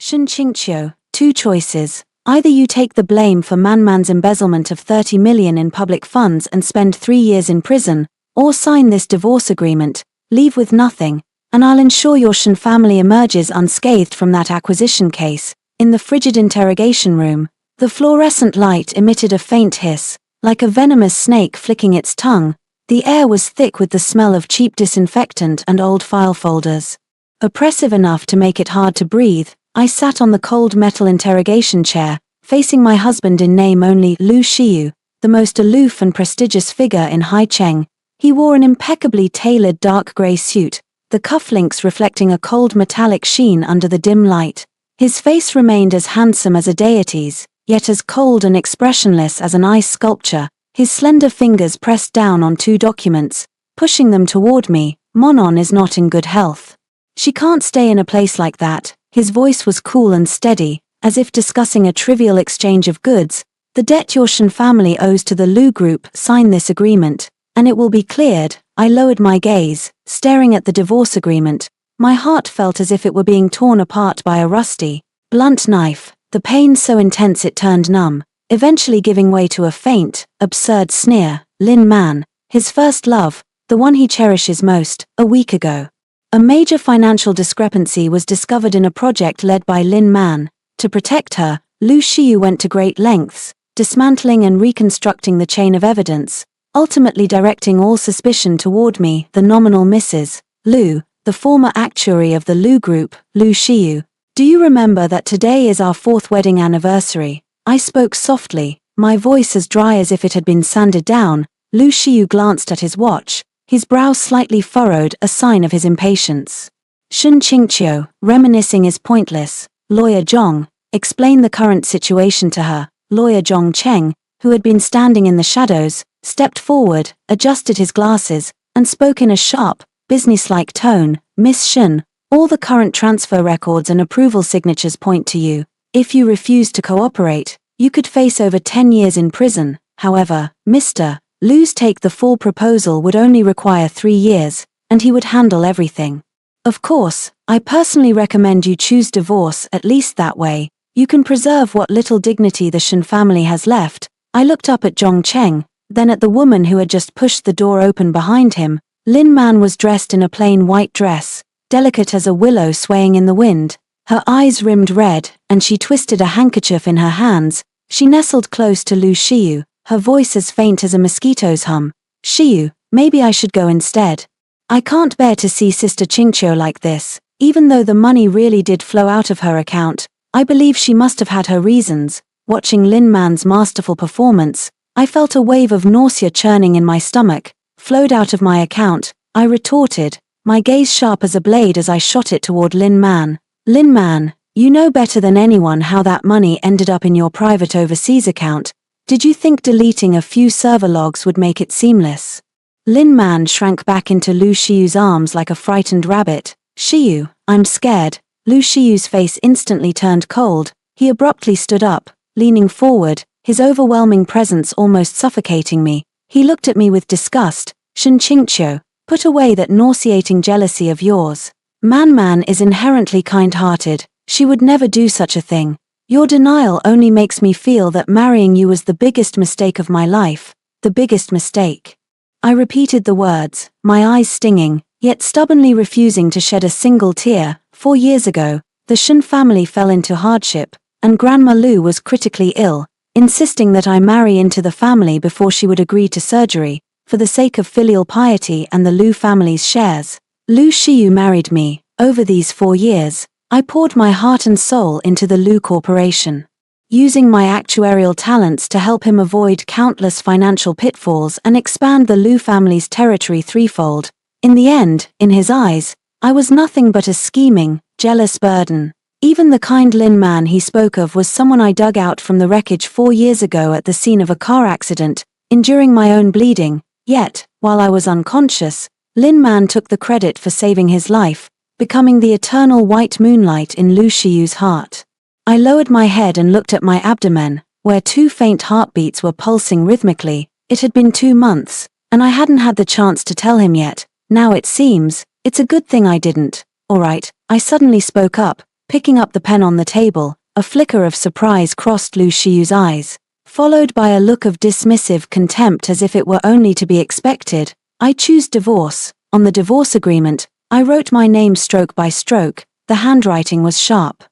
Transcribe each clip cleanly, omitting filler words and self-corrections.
Shun Qingqiu, two choices. Either you take the blame for Man's embezzlement of 30 million in public funds and spend 3 years in prison, or sign this divorce agreement, leave with nothing, and I'll ensure your Shun family emerges unscathed from that acquisition case. In the frigid interrogation room, the fluorescent light emitted a faint hiss, like a venomous snake flicking its tongue. The air was thick with the smell of cheap disinfectant and old file folders. Oppressive enough to make it hard to breathe, I sat on the cold metal interrogation chair, facing my husband in name only, Lu Shiyu, the most aloof and prestigious figure in Haicheng. He wore an impeccably tailored dark grey suit, the cufflinks reflecting a cold metallic sheen under the dim light. His face remained as handsome as a deity's, yet as cold and expressionless as an ice sculpture. His slender fingers pressed down on 2 documents, pushing them toward me. Monon is not in good health. She can't stay in a place like that. His voice was cool and steady, as if discussing a trivial exchange of goods. The debt your Shun family owes to the Lu Group. Sign this agreement, and it will be cleared. I lowered my gaze, staring at the divorce agreement. My heart felt as if it were being torn apart by a rusty, blunt knife, the pain so intense it turned numb, eventually giving way to a faint, absurd sneer. Lin Man, his first love, the one he cherishes most, a week ago. A major financial discrepancy was discovered in a project led by Lin Man. To protect her, Lu Shiyu went to great lengths, dismantling and reconstructing the chain of evidence, ultimately directing all suspicion toward me, the nominal Mrs. Lu, the former actuary of the Lu Group. Lu Shiyu, do you remember that today is our 4th wedding anniversary? I spoke softly, my voice as dry as if it had been sanded down. Lu Shiyu glanced at his watch, his brow slightly furrowed, a sign of his impatience. Shun Qingqiu, reminiscing is pointless. Lawyer Zhong, explain the current situation to her. Lawyer Zhong Cheng, who had been standing in the shadows, stepped forward, adjusted his glasses, and spoke in a sharp, businesslike tone. Miss Shun, all the current transfer records and approval signatures point to you. If you refuse to cooperate, you could face over 10 years in prison. However, Mr. Lu's take the full proposal would only require 3 years, and he would handle everything. Of course, I personally recommend you choose divorce. At least that way, you can preserve what little dignity the Shun family has left. I looked up at Zhong Cheng, then at the woman who had just pushed the door open behind him. Lin Man was dressed in a plain white dress, delicate as a willow swaying in the wind. Her eyes rimmed red, and she twisted a handkerchief in her hands. She nestled close to Lu Shiyu, her voice as faint as a mosquito's hum. Shiyu, maybe I should go instead. I can't bear to see Sister Qingqiu like this. Even though the money really did flow out of her account, I believe she must have had her reasons. Watching Lin Man's masterful performance, I felt a wave of nausea churning in my stomach, flowed out of my account. I retorted, my gaze sharp as a blade as I shot it toward Lin Man. Lin Man, you know better than anyone how that money ended up in your private overseas account. Did you think deleting a few server logs would make it seamless? Lin Man shrank back into Lu Shiyu's arms like a frightened rabbit. Shiyu, I'm scared. Lu Shiyu's face instantly turned cold. He abruptly stood up, leaning forward, his overwhelming presence almost suffocating me. He looked at me with disgust. Shun Qingqiu, put away that nauseating jealousy of yours. Man is inherently kind-hearted. She would never do such a thing. Your denial only makes me feel that marrying you was the biggest mistake of my life. The biggest mistake. I repeated the words, my eyes stinging, yet stubbornly refusing to shed a single tear. 4 years ago, the Shun family fell into hardship, and Grandma Lu was critically ill, insisting that I marry into the family before she would agree to surgery, for the sake of filial piety and the Lu family's shares. Lu Shiyu married me. Over these 4 years, I poured my heart and soul into the Lu Corporation, using my actuarial talents to help him avoid countless financial pitfalls and expand the Lu family's territory threefold. In the end, in his eyes, I was nothing but a scheming, jealous burden. Even the kind Lin Man he spoke of was someone I dug out from the wreckage 4 years ago at the scene of a car accident, enduring my own bleeding. Yet, while I was unconscious, Lin Man took the credit for saving his life, becoming the eternal white moonlight in Lu Shiyu's heart. I lowered my head and looked at my abdomen, where 2 faint heartbeats were pulsing rhythmically. It had been 2 months, and I hadn't had the chance to tell him yet. Now it seems, it's a good thing I didn't. All right, I suddenly spoke up. Picking up the pen on the table, a flicker of surprise crossed Lu Shiyu's eyes, followed by a look of dismissive contempt as if it were only to be expected. I choose divorce. On the divorce agreement, I wrote my name stroke by stroke. The handwriting was sharp,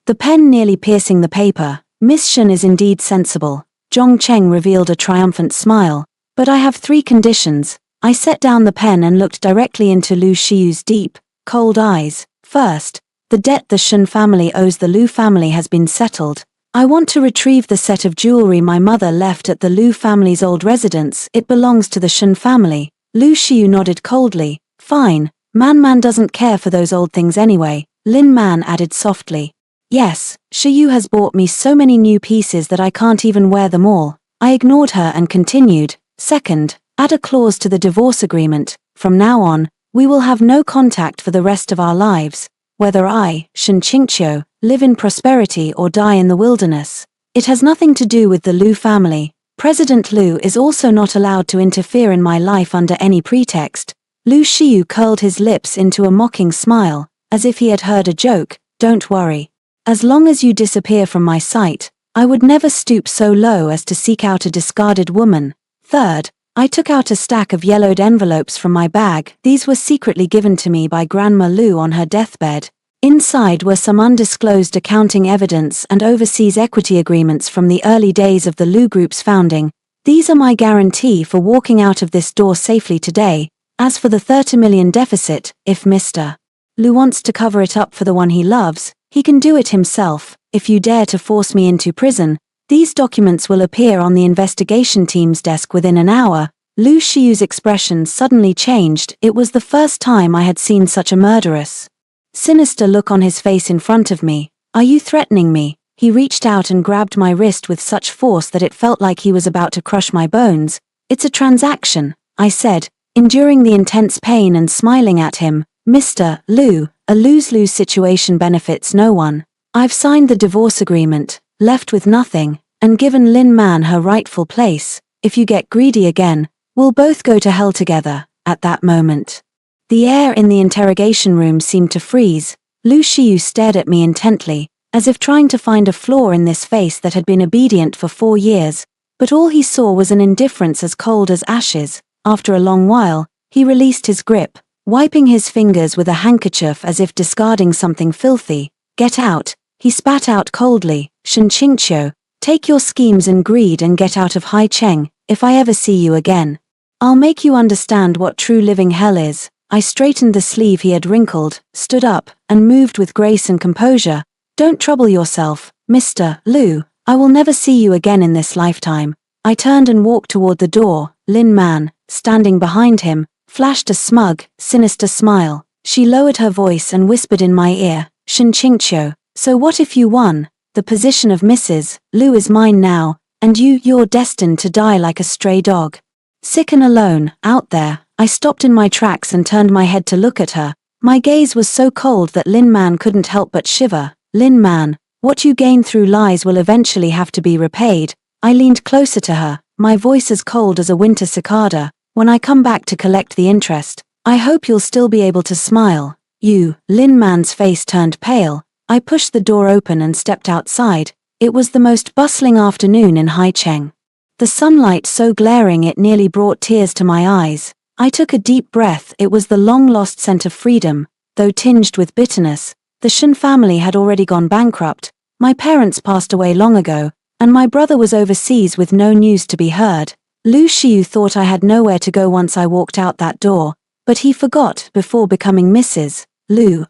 the pen nearly piercing the paper. Miss Shen is indeed sensible. Zhong Cheng revealed a triumphant smile. But I have 3 conditions. I set down the pen and looked directly into Lu Shiyu's deep, cold eyes. First, the debt the Shen family owes the Lu family has been settled. I want to retrieve the set of jewelry my mother left at the Lu family's old residence. It belongs to the Shen family. Lu Shiyu nodded coldly. Fine, Man doesn't care for those old things anyway, Lin Man added softly. Yes, Shiyu has bought me so many new pieces that I can't even wear them all. I ignored her and continued. Second, add a clause to the divorce agreement. From now on, we will have no contact for the rest of our lives, whether I, Shen Qingqiu, live in prosperity or die in the wilderness. It has nothing to do with the Lu family. President Lu is also not allowed to interfere in my life under any pretext. Lu Shiyu curled his lips into a mocking smile, as if he had heard a joke. Don't worry. As long as you disappear from my sight, I would never stoop so low as to seek out a discarded woman. Third, I took out a stack of yellowed envelopes from my bag. These were secretly given to me by Grandma Lu on her deathbed. Inside were some undisclosed accounting evidence and overseas equity agreements from the early days of the Lu Group's founding. These are my guarantee for walking out of this door safely today. As for the 30 million deficit, if Mr. Lu wants to cover it up for the one he loves, he can do it himself. If you dare to force me into prison, these documents will appear on the investigation team's desk within an hour. Lu Shiyu's expression suddenly changed. It was the first time I had seen such a murderous, sinister look on his face in front of me. Are you threatening me? He reached out and grabbed my wrist with such force that it felt like he was about to crush my bones. It's a transaction, I said, enduring the intense pain and smiling at him. Mr. Lu, a lose-lose situation benefits no one. I've signed the divorce agreement, left with nothing, and given Lin Man her rightful place. If you get greedy again, we'll both go to hell together. At that moment, the air in the interrogation room seemed to freeze. Lu Shiyu stared at me intently, as if trying to find a flaw in this face that had been obedient for 4 years, but all he saw was an indifference as cold as ashes. After a long while, he released his grip, wiping his fingers with a handkerchief as if discarding something filthy. Get out, he spat out coldly. Shen Qingqiu, take your schemes and greed and get out of Hai Cheng. If I ever see you again, I'll make you understand what true living hell is. I straightened the sleeve he had wrinkled, stood up, and moved with grace and composure. Don't trouble yourself, Mr. Lu. I will never see you again in this lifetime. I turned and walked toward the door. Lin Man, standing behind him, flashed a smug, sinister smile. She lowered her voice and whispered in my ear, Shen Qingqiu, so what if you won? The position of Mrs. Lu is mine now, and you're destined to die like a stray dog. Sick and alone, out there. I stopped in my tracks and turned my head to look at her. My gaze was so cold that Lin Man couldn't help but shiver. Lin Man, what you gain through lies will eventually have to be repaid. I leaned closer to her, my voice as cold as a winter cicada. When I come back to collect the interest, I hope you'll still be able to smile. You, Lin Man's face turned pale. I pushed the door open and stepped outside. It was the most bustling afternoon in Hai Cheng. The sunlight so glaring it nearly brought tears to my eyes. I took a deep breath. It was the long-lost scent of freedom, though tinged with bitterness. The Shen family had already gone bankrupt. My parents passed away long ago, and my brother was overseas with no news to be heard. Lu Shiyu thought I had nowhere to go once I walked out that door, but he forgot before becoming Mrs. Lu,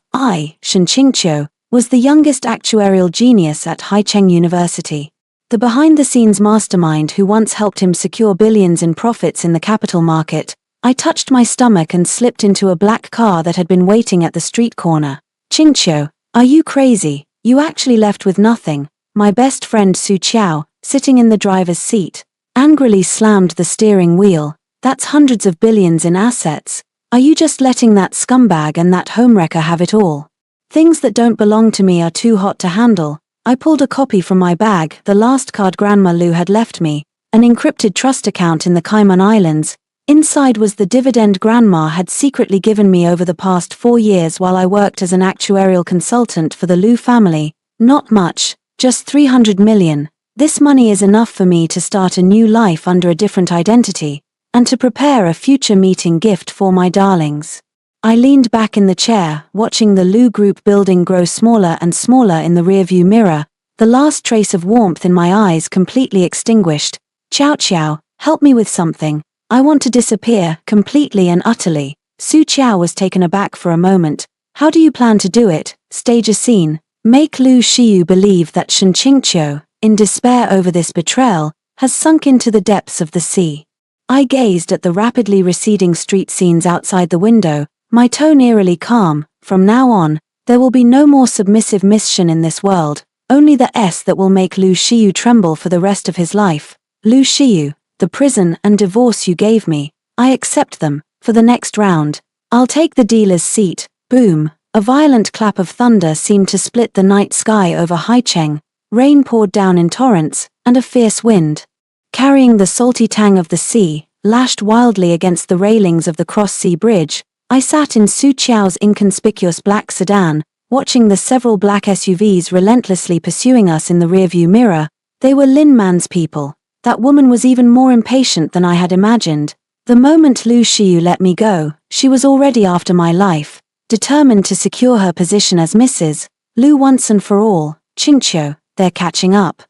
Shen Qingqiu, was the youngest actuarial genius at Hai Cheng University. The behind-the-scenes mastermind who once helped him secure billions in profits in the capital market. I touched my stomach and slipped into a black car that had been waiting at the street corner. Qingqiu, are you crazy? You actually left with nothing. My best friend Su Qiao, sitting in the driver's seat, angrily slammed the steering wheel. That's hundreds of billions in assets. Are you just letting that scumbag and that homewrecker have it all? Things that don't belong to me are too hot to handle. I pulled a copy from my bag, the last card Grandma Lu had left me, an encrypted trust account in the Cayman Islands. Inside was the dividend Grandma had secretly given me over the past 4 years while I worked as an actuarial consultant for the Liu family. Not much, just 300 million. This money is enough for me to start a new life under a different identity, and to prepare a future meeting gift for my darlings. I leaned back in the chair, watching the Liu Group building grow smaller and smaller in the rearview mirror, the last trace of warmth in my eyes completely extinguished. Xiao Xiao, help me with something. I want to disappear, completely and utterly. Su Qiao was taken aback for a moment. How do you plan to do it? Stage a scene. Make Lu Xiyu believe that Shen Qingqiu, in despair over this betrayal, has sunk into the depths of the sea. I gazed at the rapidly receding street scenes outside the window, my tone eerily calm. From now on, there will be no more submissive Miss Shen in this world, only the S that will make Lu Xiyu tremble for the rest of his life. Lu Xiyu, the prison and divorce you gave me, I accept them. For the next round, I'll take the dealer's seat. Boom. A violent clap of thunder seemed to split the night sky over Haicheng. Rain poured down in torrents, and a fierce wind, carrying the salty tang of the sea, lashed wildly against the railings of the cross-sea bridge. I sat in Su Qiao's inconspicuous black sedan, watching the several black SUVs relentlessly pursuing us in the rearview mirror. They were Lin Man's people. That woman was even more impatient than I had imagined. The moment Lu Xiyu let me go, she was already after my life, determined to secure her position as Mrs. Lu once and for all. Qingqiu, they're catching up.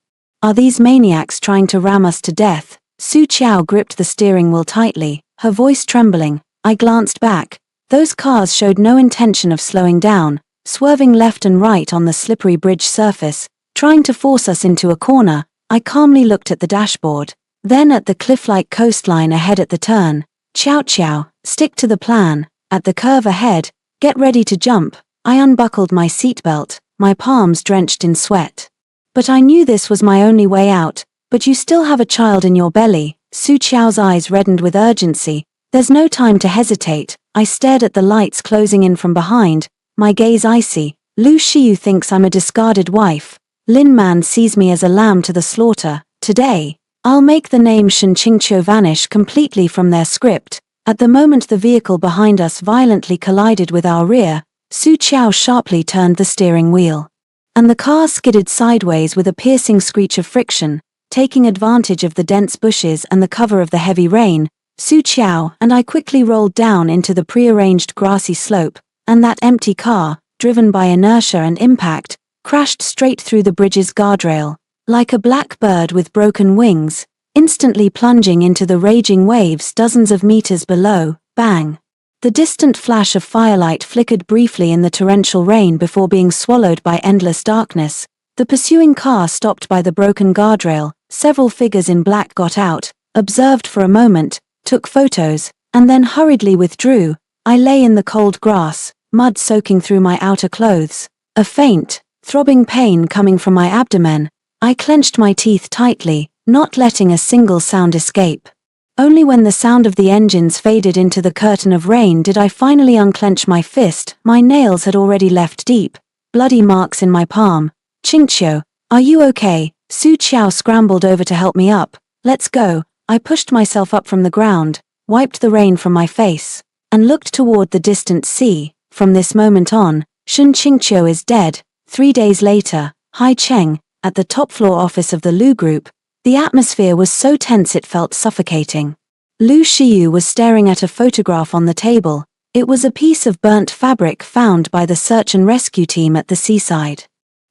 Are these maniacs trying to ram us to death? Su Qiao gripped the steering wheel tightly, her voice trembling. I glanced back. Those cars showed no intention of slowing down, swerving left and right on the slippery bridge surface, trying to force us into a corner. I calmly looked at the dashboard, then at the cliff-like coastline ahead at the turn. Xiao Xiao, stick to the plan. At the curve ahead, get ready to jump. I unbuckled my seatbelt, my palms drenched in sweat. But I knew this was my only way out. But you still have a child in your belly. Su Qiao's eyes reddened with urgency. There's no time to hesitate. I stared at the lights closing in from behind, my gaze icy. Lu Xiyu thinks I'm a discarded wife. Lin Man sees me as a lamb to the slaughter. Today, I'll make the name Shen Qingqiu vanish completely from their script. At the moment the vehicle behind us violently collided with our rear, Su Qiao sharply turned the steering wheel, and the car skidded sideways with a piercing screech of friction. Taking advantage of the dense bushes and the cover of the heavy rain, Su Qiao and I quickly rolled down into the prearranged grassy slope, and that empty car, driven by inertia and impact, crashed straight through the bridge's guardrail, like a black bird with broken wings, instantly plunging into the raging waves dozens of meters below. Bang! The distant flash of firelight flickered briefly in the torrential rain before being swallowed by endless darkness. The pursuing car stopped by the broken guardrail. Several figures in black got out, observed for a moment, took photos, and then hurriedly withdrew. I lay in the cold grass, mud soaking through my outer clothes. A faint, throbbing pain coming from my abdomen. I clenched my teeth tightly, not letting a single sound escape. Only when the sound of the engines faded into the curtain of rain did I finally unclench my fist. My nails had already left deep, bloody marks in my palm. Qingqiu, are you okay? Su Qiao scrambled over to help me up. Let's go. I pushed myself up from the ground, wiped the rain from my face, and looked toward the distant sea. From this moment on, Shen Qingqiu is dead. 3 days later, Haicheng, at the top floor office of the Liu Group, the atmosphere was so tense it felt suffocating. Lu Xiyu was staring at a photograph on the table. It was a piece of burnt fabric found by the search and rescue team at the seaside.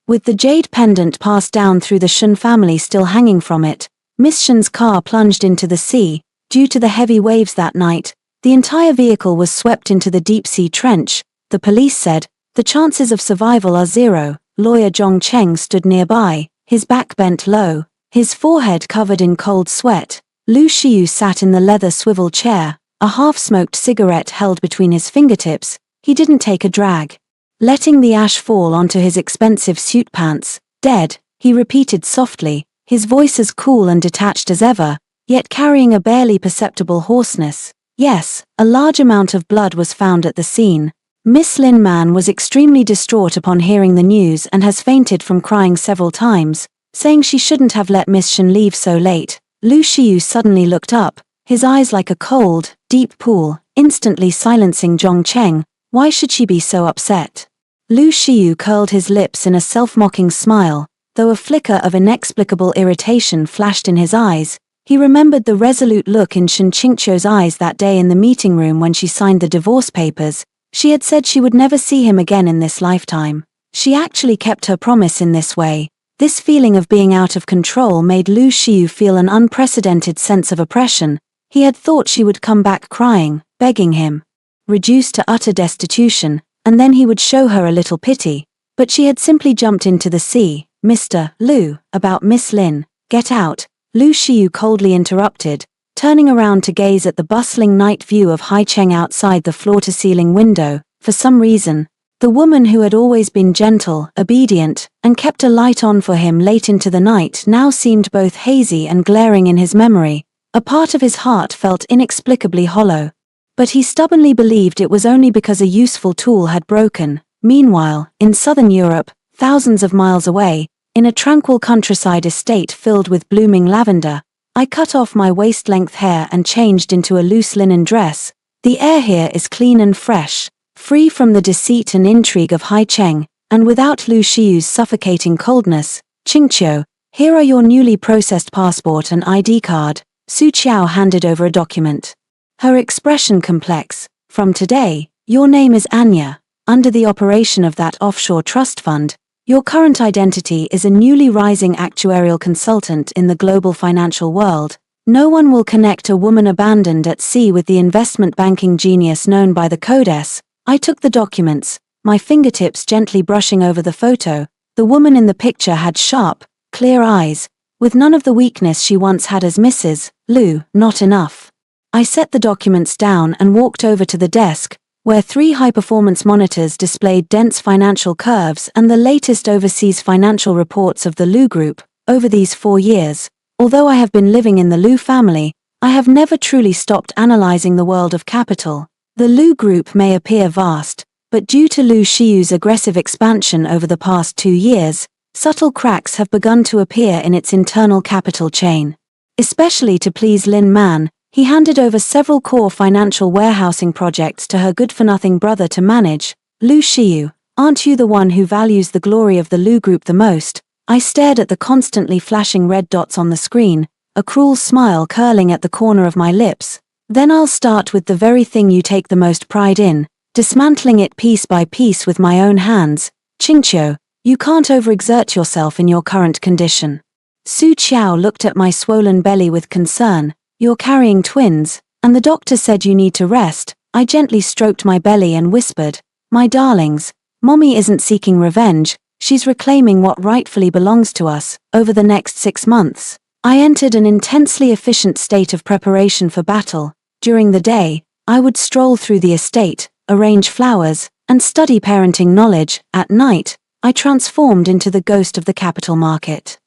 With the jade pendant passed down through the Shen family still hanging from it, Miss Shen's car plunged into the sea. Due to the heavy waves that night, the entire vehicle was swept into the deep-sea trench. The police said, the chances of survival are zero. Lawyer Zhong Cheng stood nearby, his back bent low, his forehead covered in cold sweat. Lu Xiyu sat in the leather swivel chair, a half-smoked cigarette held between his fingertips. He didn't take a drag, letting the ash fall onto his expensive suit pants. Dead, he repeated softly, his voice as cool and detached as ever, yet carrying a barely perceptible hoarseness. Yes, a large amount of blood was found at the scene. Miss Lin Man was extremely distraught upon hearing the news and has fainted from crying several times, saying she shouldn't have let Miss Shen leave so late. Lu Xiyu suddenly looked up, his eyes like a cold, deep pool, instantly silencing Zhong Cheng. Why should she be so upset? Lu Shiyu curled his lips in a self-mocking smile, though a flicker of inexplicable irritation flashed in his eyes. He remembered the resolute look in Shen Qingqiu's eyes that day in the meeting room when she signed the divorce papers. She had said she would never see him again in this lifetime. She actually kept her promise in this way. This feeling of being out of control made Lu Shiyu feel an unprecedented sense of oppression. He had thought she would come back crying, begging him, reduced to utter destitution, and then he would show her a little pity. But she had simply jumped into the sea. Mr. Lu, about Miss Lin, get out, Lu Shiyu coldly interrupted, turning around to gaze at the bustling night view of Haicheng outside the floor-to-ceiling window. For some reason, the woman who had always been gentle, obedient, and kept a light on for him late into the night now seemed both hazy and glaring in his memory. A part of his heart felt inexplicably hollow. But he stubbornly believed it was only because a useful tool had broken. Meanwhile, in southern Europe, thousands of miles away, in a tranquil countryside estate filled with blooming lavender, I cut off my waist-length hair and changed into a loose linen dress. The air here is clean and fresh, free from the deceit and intrigue of Haicheng, and without Lu Shiyu's suffocating coldness. Qingqiu, here are your newly processed passport and ID card. Su Qiao handed over a document. Her expression complex. From today, your name is Anya. Under the operation of that offshore trust fund, your current identity is a newly rising actuarial consultant in the global financial world. No one will connect a woman abandoned at sea with the investment banking genius known by the Codes. I took the documents, my fingertips gently brushing over the photo. The woman in the picture had sharp, clear eyes, with none of the weakness she once had as Mrs. Lu. Not enough. I set the documents down and walked over to the desk, where 3 high-performance monitors displayed dense financial curves and the latest overseas financial reports of the Lu Group. Over these 4 years, although I have been living in the Lu family, I have never truly stopped analyzing the world of capital. The Lu Group may appear vast, but due to Lu Shiyu's aggressive expansion over the past 2 years, subtle cracks have begun to appear in its internal capital chain. Especially to please Lin Man, he handed over several core financial warehousing projects to her good-for-nothing brother to manage. Lu Shiyu, aren't you the one who values the glory of the Lu Group the most? I stared at the constantly flashing red dots on the screen, a cruel smile curling at the corner of my lips. Then I'll start with the very thing you take the most pride in, dismantling it piece by piece with my own hands. Qingqiu, you can't overexert yourself in your current condition. Su Qiao looked at my swollen belly with concern. You're carrying twins, and the doctor said you need to rest. I gently stroked my belly and whispered, my darlings, Mommy isn't seeking revenge, she's reclaiming what rightfully belongs to us. Over the next 6 months, I entered an intensely efficient state of preparation for battle. During the day, I would stroll through the estate, arrange flowers, and study parenting knowledge. At night, I transformed into the ghost of the capital market.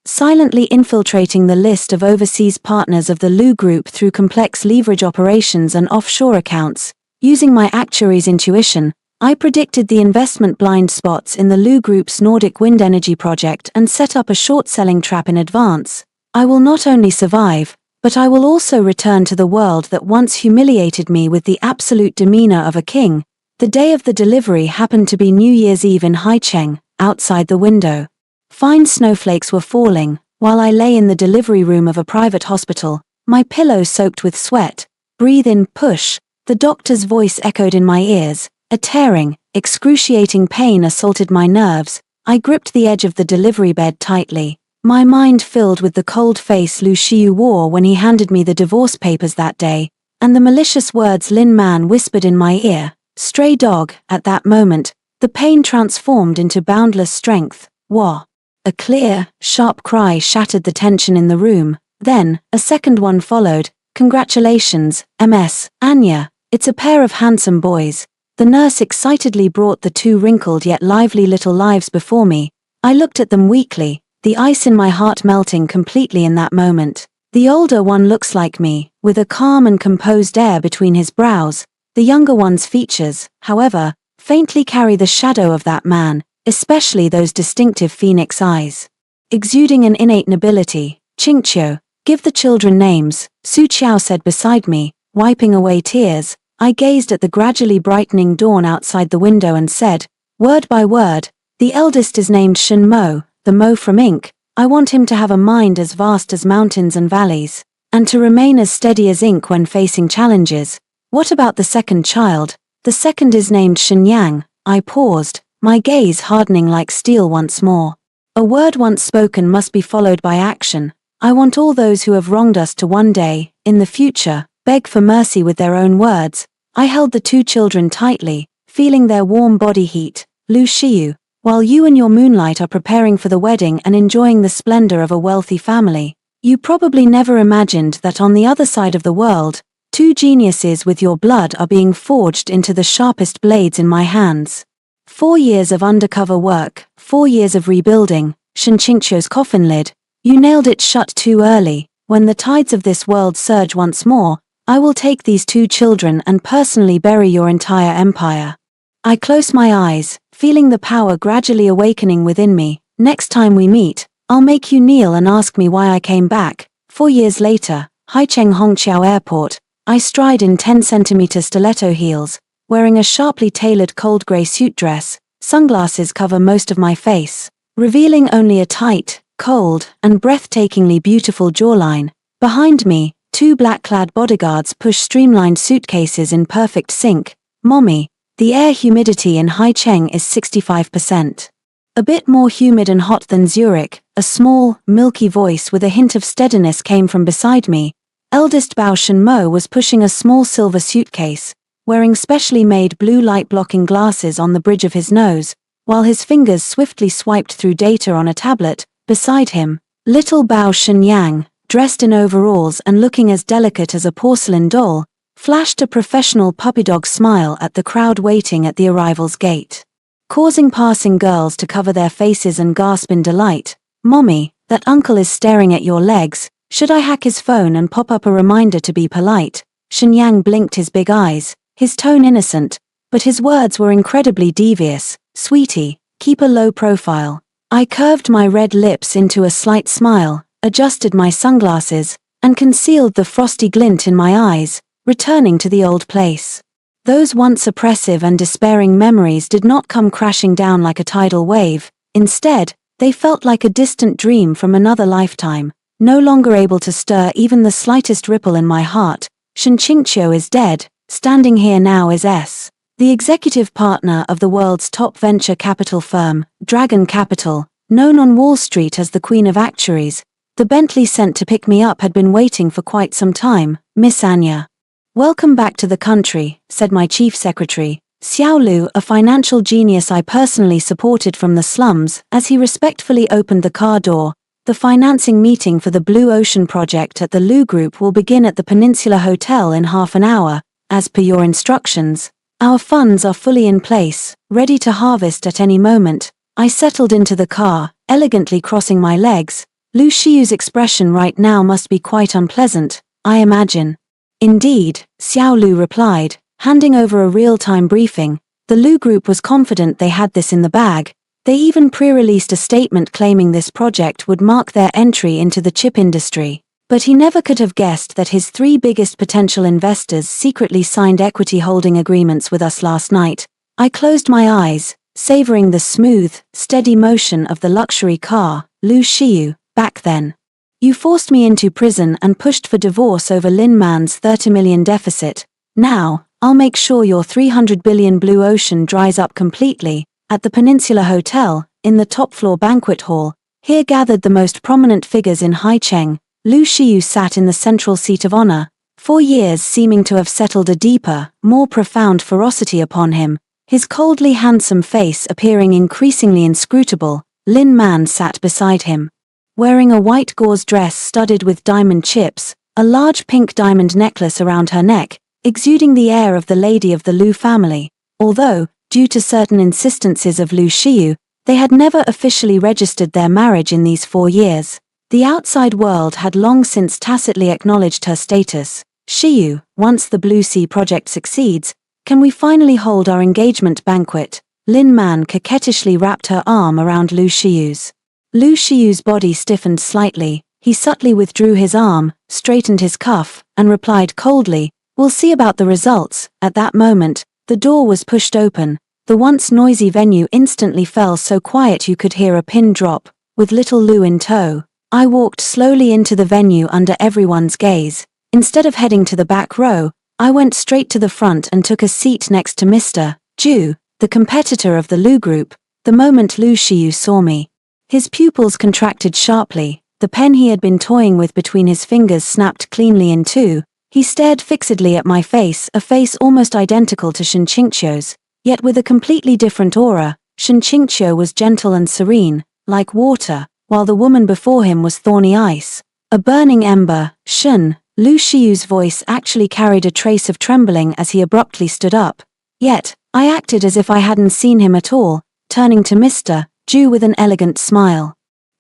Silently infiltrating the list of overseas partners of the Lu Group through complex leverage operations and offshore accounts. Using my actuary's intuition, I predicted the investment blind spots in the Lu Group's Nordic wind energy project and set up a short-selling trap in advance. I will not only survive, but I will also return to the world that once humiliated me with the absolute demeanor of a king. The day of the delivery happened to be New Year's Eve in Haicheng. Outside the window, fine snowflakes were falling, while I lay in the delivery room of a private hospital, my pillow soaked with sweat. Breathe in, push. The doctor's voice echoed in my ears. A tearing, excruciating pain assaulted my nerves. I gripped the edge of the delivery bed tightly, my mind filled with the cold face Lu Shiyu wore when he handed me the divorce papers that day, and the malicious words Lin Man whispered in my ear. Stray dog. At that moment, the pain transformed into boundless strength. Wah! A clear, sharp cry shattered the tension in the room. Then, a second one followed. Congratulations, Ms. Anya. It's a pair of handsome boys. The nurse excitedly brought the 2 wrinkled yet lively little lives before me. I looked at them weakly, the ice in my heart melting completely in that moment. The older one looks like me, with a calm and composed air between his brows. The younger one's features, however, faintly carry the shadow of that man, especially those distinctive phoenix eyes. Exuding an innate nobility, Qingqiu, Give the children names, Su Qiao said beside me, wiping away tears. I gazed at the gradually brightening dawn outside the window and said, word by word, the eldest is named Shen Mo, the Mo from ink. I want him to have a mind as vast as mountains and valleys, and to remain as steady as ink when facing challenges. What about the second child? The second is named Shen Yang. I paused, my gaze hardening like steel once more. A word once spoken must be followed by action. I want all those who have wronged us to one day, in the future, beg for mercy with their own words. I held the two children tightly, feeling their warm body heat. Lu Shiyu, while you and your moonlight are preparing for the wedding and enjoying the splendor of a wealthy family, you probably never imagined that on the other side of the world, two geniuses with your blood are being forged into the sharpest blades in my hands. 4 years of undercover work, 4 years of rebuilding, Shen Qingqiu's coffin lid. You nailed it shut too early. When the tides of this world surge once more, I will take these two children and personally bury your entire empire. I close my eyes, feeling the power gradually awakening within me. Next time we meet, I'll make you kneel and ask me why I came back. 4 years later, Haicheng Hongqiao Airport, I stride in 10-centimeter stiletto heels, wearing a sharply tailored cold gray suit dress. Sunglasses cover most of my face, revealing only a tight, cold, and breathtakingly beautiful jawline. Behind me, 2 black-clad bodyguards push streamlined suitcases in perfect sync. Mommy, the air humidity in Haicheng is 65%. A bit more humid and hot than Zurich. A small, milky voice with a hint of steadiness came from beside me. Eldest Bao Shenmo was pushing a small silver suitcase, wearing specially made blue light-blocking glasses on the bridge of his nose, while his fingers swiftly swiped through data on a tablet. Beside him, little Bao Shenyang, dressed in overalls and looking as delicate as a porcelain doll, flashed a professional puppy dog smile at the crowd waiting at the arrival's gate, causing passing girls to cover their faces and gasp in delight. Mommy, that uncle is staring at your legs. Should I hack his phone and pop up a reminder to be polite? Shenyang blinked his big eyes, his tone innocent, but his words were incredibly devious. Sweetie, keep a low profile. I curved my red lips into a slight smile, adjusted my sunglasses, and concealed the frosty glint in my eyes, returning to the old place. Those once oppressive and despairing memories did not come crashing down like a tidal wave. Instead, they felt like a distant dream from another lifetime, no longer able to stir even the slightest ripple in my heart. Shen Qingqiu is dead. Standing here now is S., the executive partner of the world's top venture capital firm, Dragon Capital, known on Wall Street as the Queen of Actuaries. The Bentley sent to pick me up had been waiting for quite some time. Miss Anya. Welcome back to the country, said my chief secretary, Xiao Lu, a financial genius I personally supported from the slums, as he respectfully opened the car door. The financing meeting for the Blue Ocean project at the Lu Group will begin at the Peninsula Hotel in half an hour, as per your instructions. Our funds are fully in place, ready to harvest at any moment. I settled into the car, elegantly crossing my legs. Lu Shiyu's expression right now must be quite unpleasant, I imagine. Indeed, Xiao Lu replied, handing over a real-time briefing. The Lu Group was confident they had this in the bag. They even pre-released a statement claiming this project would mark their entry into the chip industry. But he never could have guessed that his 3 biggest potential investors secretly signed equity holding agreements with us last night. I closed my eyes, savoring the smooth, steady motion of the luxury car. Lu Shiyu, back then. You forced me into prison and pushed for divorce over Lin Man's 30 million deficit. Now, I'll make sure your 300 billion Blue Ocean dries up completely. At the Peninsula Hotel, in the top-floor banquet hall, here gathered the most prominent figures in Haicheng. Lu Shiyu sat in the central seat of honor, 4 years seeming to have settled a deeper, more profound ferocity upon him, his coldly handsome face appearing increasingly inscrutable. Lin Man sat beside him, wearing a white gauze dress studded with diamond chips, a large pink diamond necklace around her neck, exuding the air of the lady of the Lu family. Although, due to certain insistences of Lu Shiyu, they had never officially registered their marriage in these 4 years. The outside world had long since tacitly acknowledged her status. Shiyu, once the Blue Sea project succeeds, can we finally hold our engagement banquet? Lin Man coquettishly wrapped her arm around Lu Shiyu's. Lu Shiyu's body stiffened slightly, He subtly withdrew his arm, straightened his cuff, and replied coldly, "We'll see about the results." At that moment, the door was pushed open. The once noisy venue instantly fell so quiet you could hear a pin drop, with little Lou in tow. I walked slowly into the venue under everyone's gaze. Instead of heading to the back row, I went straight to the front and took a seat next to Mr. Ju, the competitor of the Lu group. The moment Lu Shiyu saw me, his pupils contracted sharply, the pen he had been toying with between his fingers snapped cleanly in two. He stared fixedly at my face, a face almost identical to Shen Qingqiu's, yet with a completely different aura. Shen Qingqiu was gentle and serene, like water, while the woman before him was thorny ice, a burning ember. Shen, Lu Shiyu's voice actually carried a trace of trembling as he abruptly stood up. Yet, I acted as if I hadn't seen him at all, turning to Mr. Ju with an elegant smile.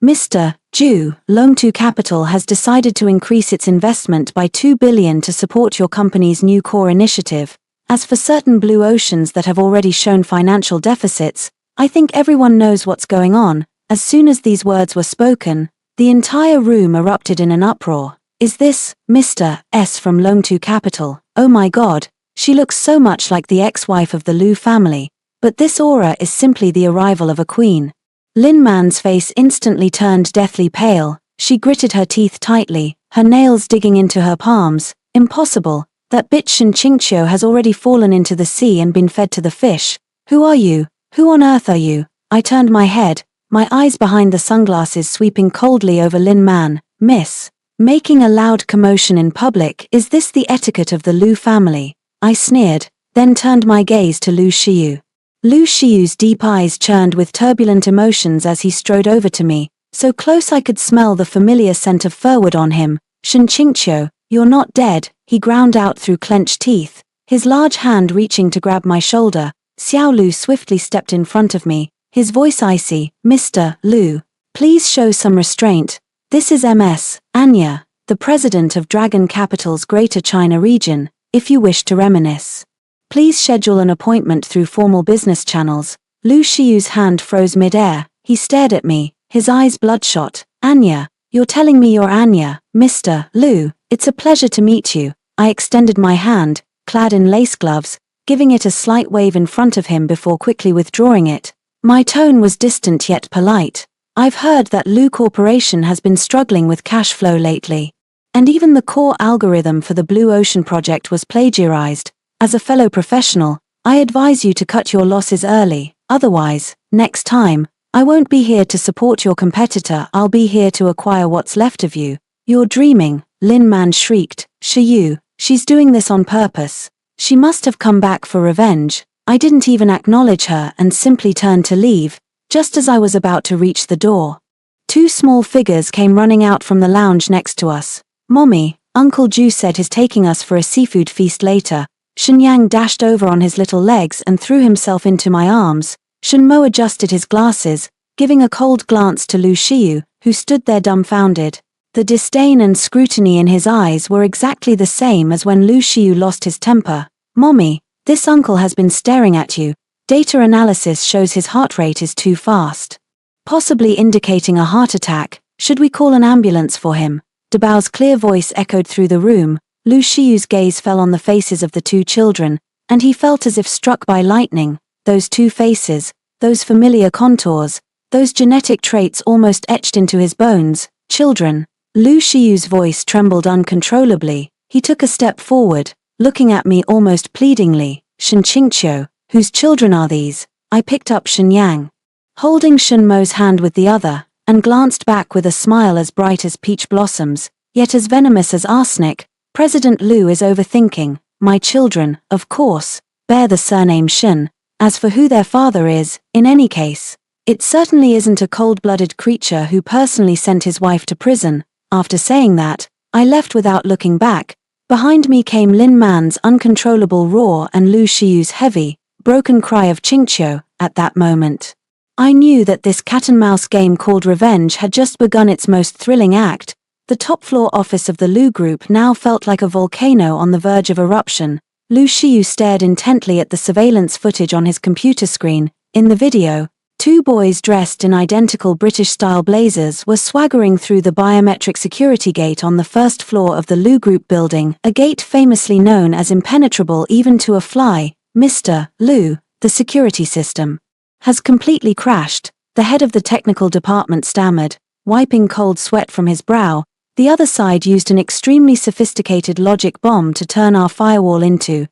"Mr. Ju, Longtu Capital has decided to increase its investment by 2 billion to support your company's new core initiative. As for certain blue oceans that have already shown financial deficits, I think everyone knows what's going on." As soon as these words were spoken, the entire room erupted in an uproar. "Is this Mr. S from Longtu Capital? Oh my god, she looks so much like the ex-wife of the Lu family, but this aura is simply the arrival of a queen." Lin Man's face instantly turned deathly pale. She gritted her teeth tightly, her nails digging into her palms. "Impossible, that bitch Shen Qingqiu has already fallen into the sea and been fed to the fish. Who are you? Who on earth are you?" I turned my head, my eyes behind the sunglasses sweeping coldly over Lin Man. "Miss, making a loud commotion in public, is this the etiquette of the Lu family?" I sneered, then turned my gaze to Lu Shiyu. Lu Shiyu's deep eyes churned with turbulent emotions as he strode over to me, so close I could smell the familiar scent of firwood on him. "Shen Qingqiu, you're not dead," he ground out through clenched teeth, his large hand reaching to grab my shoulder. Xiao Lu swiftly stepped in front of me, his voice icy. "Mr. Lu, please show some restraint. This is Ms. Anya, the president of Dragon Capital's Greater China region. If you wish to reminisce, please schedule an appointment through formal business channels." Lu Shiyu's hand froze mid-air. He stared at me, his eyes bloodshot. "Anya, you're telling me you're Anya?" "Mr. Lu, it's a pleasure to meet you." I extended my hand, clad in lace gloves, giving it a slight wave in front of him before quickly withdrawing it. My tone was distant yet polite. "I've heard that Lu Corporation has been struggling with cash flow lately. And even the core algorithm for the Blue Ocean project was plagiarized. As a fellow professional, I advise you to cut your losses early, otherwise, next time, I won't be here to support your competitor, I'll be here to acquire what's left of you." "You're dreaming," Lin Man shrieked. "Shiyu, she's doing this on purpose. She must have come back for revenge." I didn't even acknowledge her and simply turned to leave, just as I was about to reach the door. Two small figures came running out from the lounge next to us. "Mommy, Uncle Ju said he's taking us for a seafood feast later." Shen Yang dashed over on his little legs and threw himself into my arms. Shen Mo adjusted his glasses, giving a cold glance to Lu Shiyu, who stood there dumbfounded. The disdain and scrutiny in his eyes were exactly the same as when Lu Shiyu lost his temper. "Mommy, this uncle has been staring at you. Data analysis shows his heart rate is too fast, possibly indicating a heart attack. Should we call an ambulance for him?" Dabao's clear voice echoed through the room. Lu Shiyu's gaze fell on the faces of the two children, and he felt as if struck by lightning. Those two faces, those familiar contours, those genetic traits almost etched into his bones. "Children." Lu Shiyu's voice trembled uncontrollably. He took a step forward, looking at me almost pleadingly. "Shen Qingqiu, whose children are these?" I picked up Shen Yang, holding Shen Mo's hand with the other, and glanced back with a smile as bright as peach blossoms, yet as venomous as arsenic. "President Lu is overthinking. My children, of course, bear the surname Shen. As for who their father is, in any case, it certainly isn't a cold-blooded creature who personally sent his wife to prison." After saying that, I left without looking back. Behind me came Lin Man's uncontrollable roar and Lu Shiyu's heavy, broken cry of "Qingqiu." At that moment, I knew that this cat-and-mouse game called revenge had just begun its most thrilling act. The top-floor office of the Lu Group now felt like a volcano on the verge of eruption. Lu Shiyu stared intently at the surveillance footage on his computer screen. In the video, Two boys dressed in identical British-style blazers were swaggering through the biometric security gate on the first floor of the Lu Group building, a gate famously known as impenetrable even to a fly. Mr. Lu, the security system has completely crashed, the head of the technical department stammered, wiping cold sweat from his brow. The other side used an extremely sophisticated logic bomb to turn our firewall into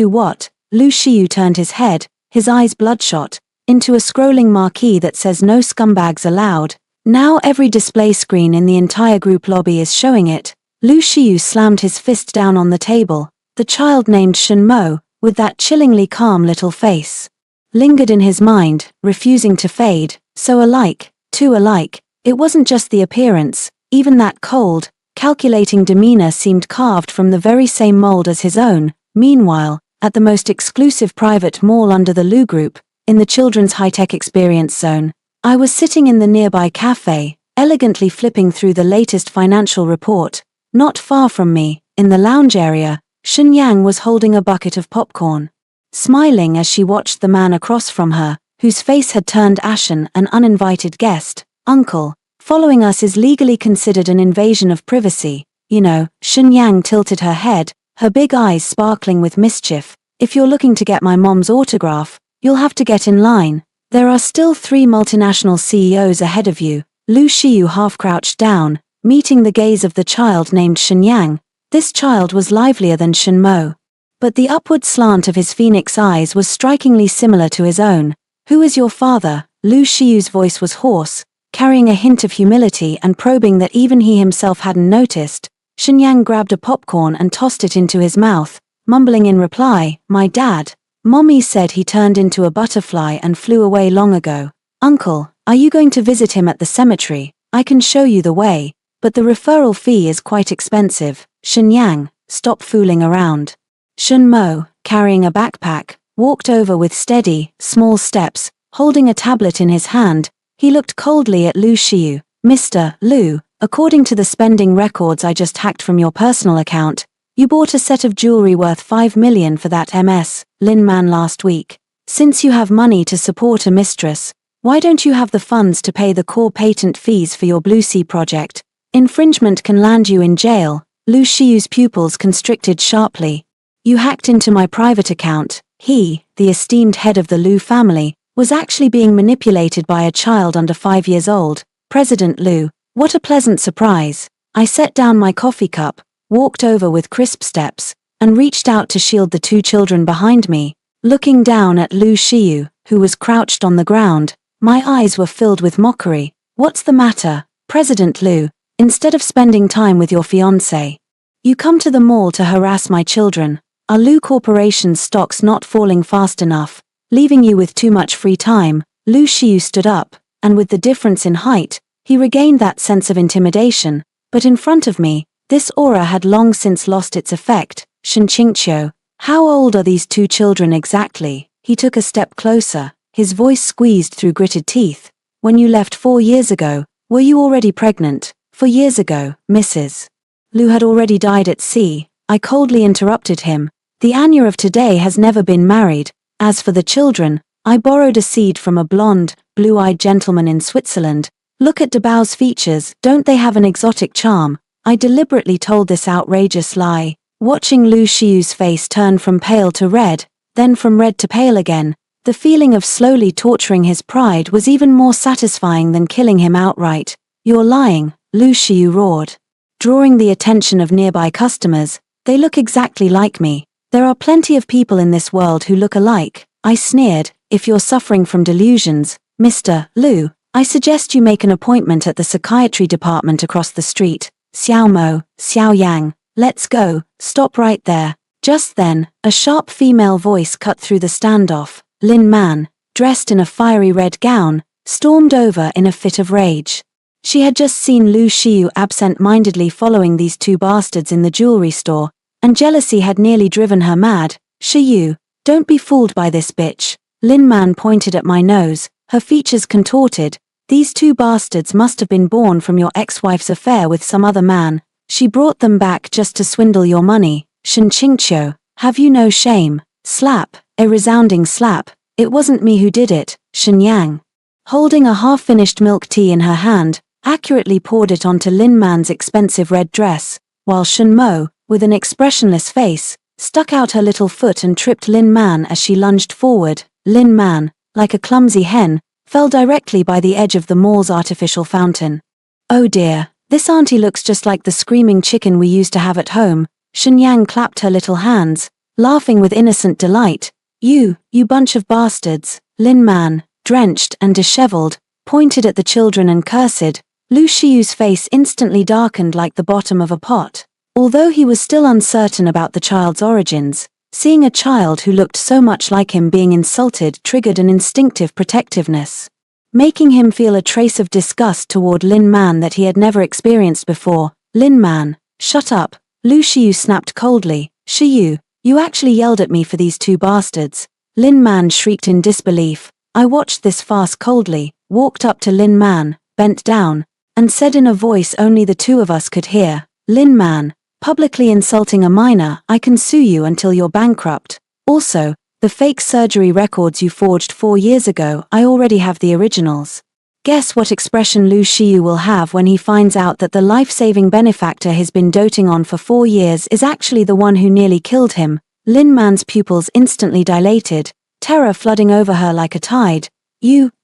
what? Lu Shiyu turned his head, his eyes bloodshot, into a scrolling marquee that says no scumbags allowed. Now every display screen in the entire group lobby is showing it. Lu Shiyu slammed his fist down on the table. The child named Shen Mo, with that chillingly calm little face, lingered in his mind, refusing to fade. So alike, too alike. It wasn't just the appearance, even that cold, calculating demeanor seemed carved from the very same mold as his own. Meanwhile, at the most exclusive private mall under the Lu Group, in the children's high-tech experience zone, I was sitting in the nearby cafe, elegantly flipping through the latest financial report. Not far from me, in the lounge area, Shen Yang was holding a bucket of popcorn, smiling as she watched the man across from her, whose face had turned ashen. An uninvited guest. Uncle, following us is legally considered an invasion of privacy, you know. Shen Yang tilted her head, her big eyes sparkling with mischief. If you're looking to get my mom's autograph, you'll have to get in line. There are still 3 multinational CEOs ahead of you. Lu Shiyu half crouched down, meeting the gaze of the child named Shen Yang. This child was livelier than Shen Mo, but the upward slant of his phoenix eyes was strikingly similar to his own. Who is your father? Lu Shiyu's voice was hoarse, carrying a hint of humility and probing that even he himself hadn't noticed. Shen Yang grabbed a popcorn and tossed it into his mouth, mumbling in reply, "My dad. Mommy said he turned into a butterfly and flew away long ago." "Uncle, are you going to visit him at the cemetery? I can show you the way, but the referral fee is quite expensive." Shen Yang, stop fooling around. Shen Mo, carrying a backpack, walked over with steady, small steps, holding a tablet in his hand. He looked coldly at Lu Shiyu. "Mr. Lu, according to the spending records I just hacked from your personal account, you bought a set of jewelry worth 5 million for that MS. Lin man last week. Since you have money to support a mistress, why don't you have the funds to pay the core patent fees for your Blue Sea project? Infringement can land you in jail." Lu Shiyu's pupils constricted sharply. "You hacked into my private account." He, the esteemed head of the Lu family, was actually being manipulated by a child under 5 years old. President Lu, what a pleasant surprise. I set down my coffee cup, walked over with crisp steps, and reached out to shield the 2 children behind me. Looking down at Lu Shiyu, who was crouched on the ground, my eyes were filled with mockery. "What's the matter, President Lu? Instead of spending time with your fiancé, you come to the mall to harass my children. Are Lu Corporation's stocks not falling fast enough, leaving you with too much free time?" Lu Shiyu stood up, and with the difference in height, he regained that sense of intimidation. But in front of me, this aura had long since lost its effect. "Shen Qingqiu, how old are these 2 children exactly?" He took a step closer, his voice squeezed through gritted teeth. "When you left 4 years ago, were you already pregnant?" "4 years ago, Mrs. Lu had already died at sea." I coldly interrupted him. "The Anya of today has never been married. As for the children, I borrowed a seed from a blonde, blue-eyed gentleman in Switzerland. Look at Dabao's features, don't they have an exotic charm?" I deliberately told this outrageous lie, watching Lu Shiyu's face turn from pale to red, then from red to pale again. The feeling of slowly torturing his pride was even more satisfying than killing him outright. "You're lying," Lu Shiyu roared, drawing the attention of nearby customers. "They look exactly like me. There are plenty of people in this world who look alike." I sneered. "If you're suffering from delusions, Mr. Lu, I suggest you make an appointment at the psychiatry department across the street. Xiao Mo, Xiao Yang, let's go." "Stop right there." Just then, a sharp female voice cut through the standoff. Lin Man, dressed in a fiery red gown, stormed over in a fit of rage. She had just seen Lu Shiyu absent-mindedly following these 2 bastards in the jewelry store, and jealousy had nearly driven her mad. "Shiyu, don't be fooled by this bitch." Lin Man pointed at my nose, her features contorted. "These 2 bastards must have been born from your ex-wife's affair with some other man. She brought them back just to swindle your money. Shen Qingqiu, have you no shame?" Slap, a resounding slap. It wasn't me who did it, Shen Yang. Holding a half-finished milk tea in her hand, accurately poured it onto Lin Man's expensive red dress, while Shen Mo, with an expressionless face, stuck out her little foot and tripped Lin Man as she lunged forward. Lin Man, like a clumsy hen, fell directly by the edge of the mall's artificial fountain. Oh dear, this auntie looks just like the screaming chicken we used to have at home. Shen Yang clapped her little hands, laughing with innocent delight. You bunch of bastards. Lin Man, drenched and disheveled, pointed at the children and cursed. Lu Shiyu's face instantly darkened like the bottom of a pot. Although he was still uncertain about the child's origins, seeing a child who looked so much like him being insulted triggered an instinctive protectiveness, making him feel a trace of disgust toward Lin Man that he had never experienced before. Lin Man, shut up, Lu Shiyu snapped coldly. Shiyu, you actually yelled at me for these two bastards. Lin Man shrieked in disbelief. I watched this farce coldly, walked up to Lin Man, bent down, and said in a voice only the two of us could hear, Lin Man, publicly insulting a minor, I can sue you until you're bankrupt. Also, the fake surgery records you forged 4 years ago, I already have the originals. Guess what expression Lu Shiyu will have when he finds out that the life-saving benefactor he's been doting on for 4 years is actually the one who nearly killed him. Lin Man's pupils instantly dilated, terror flooding over her like a tide.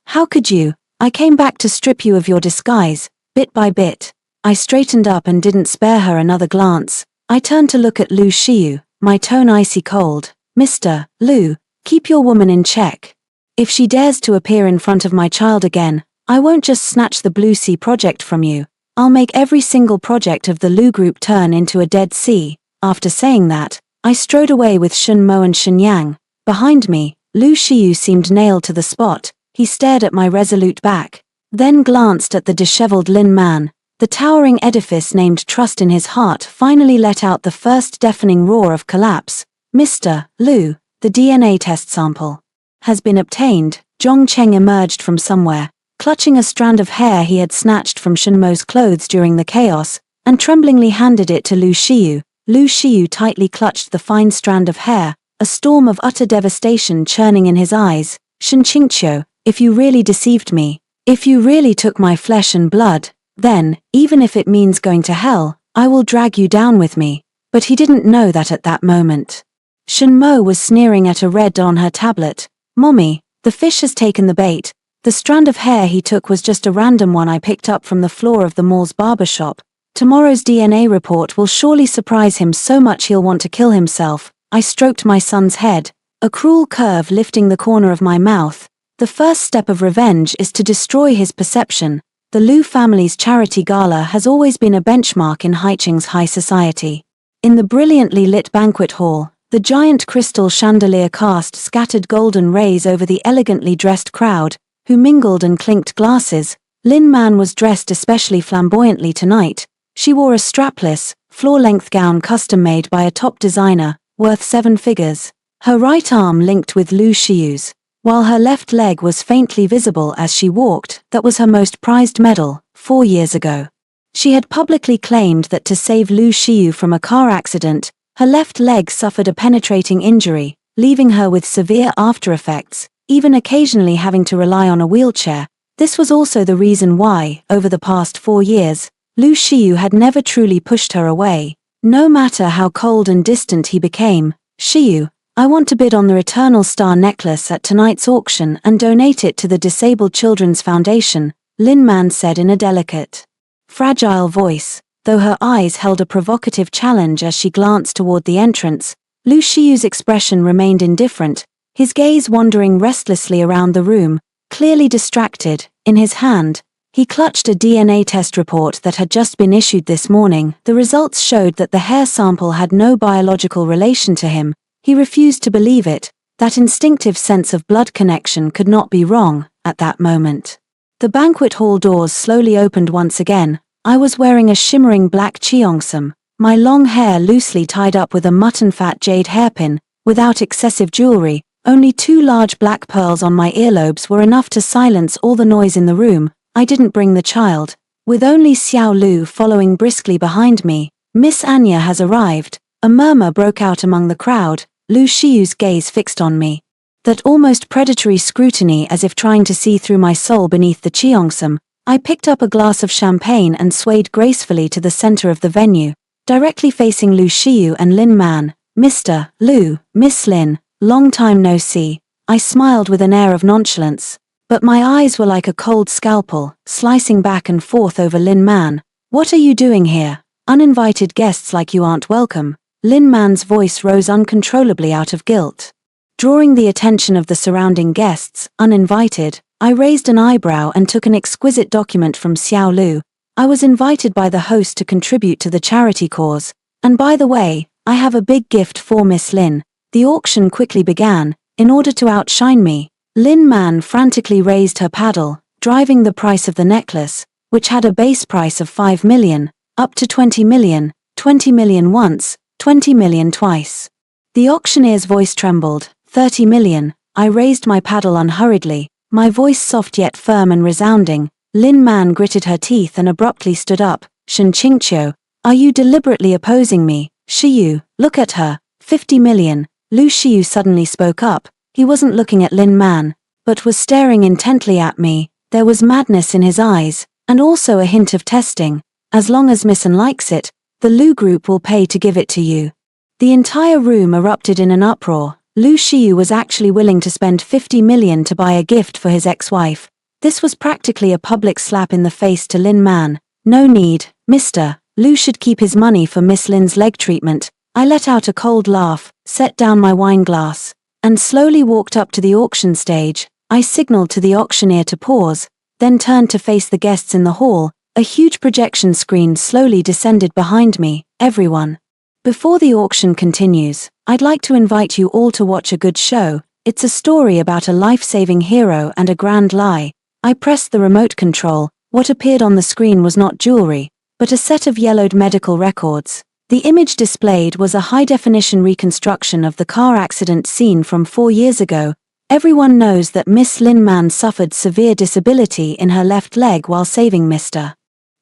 How could you? I came back to strip you of your disguise, bit by bit. I straightened up and didn't spare her another glance. I turned to look at Lu Shiyu, my tone icy cold. Mr. Lu, keep your woman in check. If she dares to appear in front of my child again, I won't just snatch the Blue Sea project from you. I'll make every single project of the Lu Group turn into a Dead Sea. After saying that, I strode away with Shen Mo and Shen Yang. Behind me, Lu Shiyu seemed nailed to the spot. He stared at my resolute back, then glanced at the disheveled Lin Man. The towering edifice named Trust in his heart finally let out the first deafening roar of collapse. Mr. Lu, the DNA test sample has been obtained. Zhong Cheng emerged from somewhere, clutching a strand of hair he had snatched from Shen Mo's clothes during the chaos, and tremblingly handed it to Lu Shiyu. Lu Shiyu tightly clutched the fine strand of hair, a storm of utter devastation churning in his eyes. Shen Qingqiu, if you really deceived me, if you really took my flesh and blood, then, even if it means going to hell, I will drag you down with me. But he didn't know that at that moment. Shen Mo was sneering at a red on her tablet. Mommy, the fish has taken the bait. The strand of hair he took was just a random one I picked up from the floor of the mall's barber shop. Tomorrow's DNA report will surely surprise him so much he'll want to kill himself. I stroked my son's head, a cruel curve lifting the corner of my mouth. The first step of revenge is to destroy his perception. The Lu family's charity gala has always been a benchmark in Haicheng's high society. In the brilliantly lit banquet hall, the giant crystal chandelier cast scattered golden rays over the elegantly dressed crowd, who mingled and clinked glasses. Lin Man was dressed especially flamboyantly tonight. She wore a strapless, floor-length gown custom-made by a top designer, worth 7 figures. Her right arm linked with Lu Shiyu's, while her left leg was faintly visible as she walked. That was her most prized medal. 4 years ago, she had publicly claimed that to save Lu Shiyu from a car accident, her left leg suffered a penetrating injury, leaving her with severe after-effects, even occasionally having to rely on a wheelchair. This was also the reason why, over the past 4 years, Lu Shiyu had never truly pushed her away. No matter how cold and distant he became. Shiyu, I want to bid on the Eternal Star necklace at tonight's auction and donate it to the Disabled Children's Foundation, Lin Man said in a delicate, fragile voice, though her eyes held a provocative challenge as she glanced toward the entrance. Lu Shiyu's expression remained indifferent, his gaze wandering restlessly around the room, clearly distracted. In his hand, he clutched a DNA test report that had just been issued this morning. The results showed that the hair sample had no biological relation to him. He refused to believe it. That instinctive sense of blood connection could not be wrong at that moment. The banquet hall doors slowly opened once again. I was wearing a shimmering black cheongsam, my long hair loosely tied up with a mutton-fat jade hairpin, without excessive jewelry. Only 2 large black pearls on my earlobes were enough to silence all the noise in the room. I didn't bring the child. With only Xiao Lu following briskly behind me. Miss Anya has arrived. A murmur broke out among the crowd. Lu Shiyu's gaze fixed on me. That almost predatory scrutiny, as if trying to see through my soul beneath the cheongsam. I picked up a glass of champagne and swayed gracefully to the center of the venue, directly facing Lu Shiyu and Lin Man. Mr. Lu, Miss Lin, long time no see. I smiled with an air of nonchalance, but my eyes were like a cold scalpel, slicing back and forth over Lin Man. What are you doing here? Uninvited guests like you aren't welcome. Lin Man's voice rose uncontrollably out of guilt. Drawing the attention of the surrounding guests, uninvited, I raised an eyebrow and took an exquisite document from Xiao Lu. I was invited by the host to contribute to the charity cause. And by the way, I have a big gift for Miss Lin. The auction quickly began. In order to outshine me, Lin Man frantically raised her paddle, driving the price of the necklace, which had a base price of 5 million, up to 20 million, 20 million once, 20 million twice. The auctioneer's voice trembled. 30 million. I raised my paddle unhurriedly, my voice soft yet firm and resounding. Lin Man gritted her teeth and abruptly stood up. Shen Qingqiu, are you deliberately opposing me? Shiyu, look at her. 50 million. Lu Shiyu suddenly spoke up. He wasn't looking at Lin Man, but was staring intently at me. There was madness in his eyes, and also a hint of testing. As long as Miss An likes it, the Lu group will pay to give it to you. The entire room erupted in an uproar. Lu Shiyu was actually willing to spend 50 million to buy a gift for his ex-wife. This was practically a public slap in the face to Lin Man. No need, Mr. Lu should keep his money for Miss Lin's leg treatment. I let out a cold laugh, set down my wine glass, and slowly walked up to the auction stage. I signaled to the auctioneer to pause, then turned to face the guests in the hall. A huge projection screen slowly descended behind me. Everyone. Before the auction continues, I'd like to invite you all to watch a good show. It's a story about a life-saving hero and a grand lie. I pressed the remote control. What appeared on the screen was not jewelry, but a set of yellowed medical records. The image displayed was a high-definition reconstruction of the car accident scene from 4 years ago. Everyone knows that Miss Lin Man suffered severe disability in her left leg while saving Mr.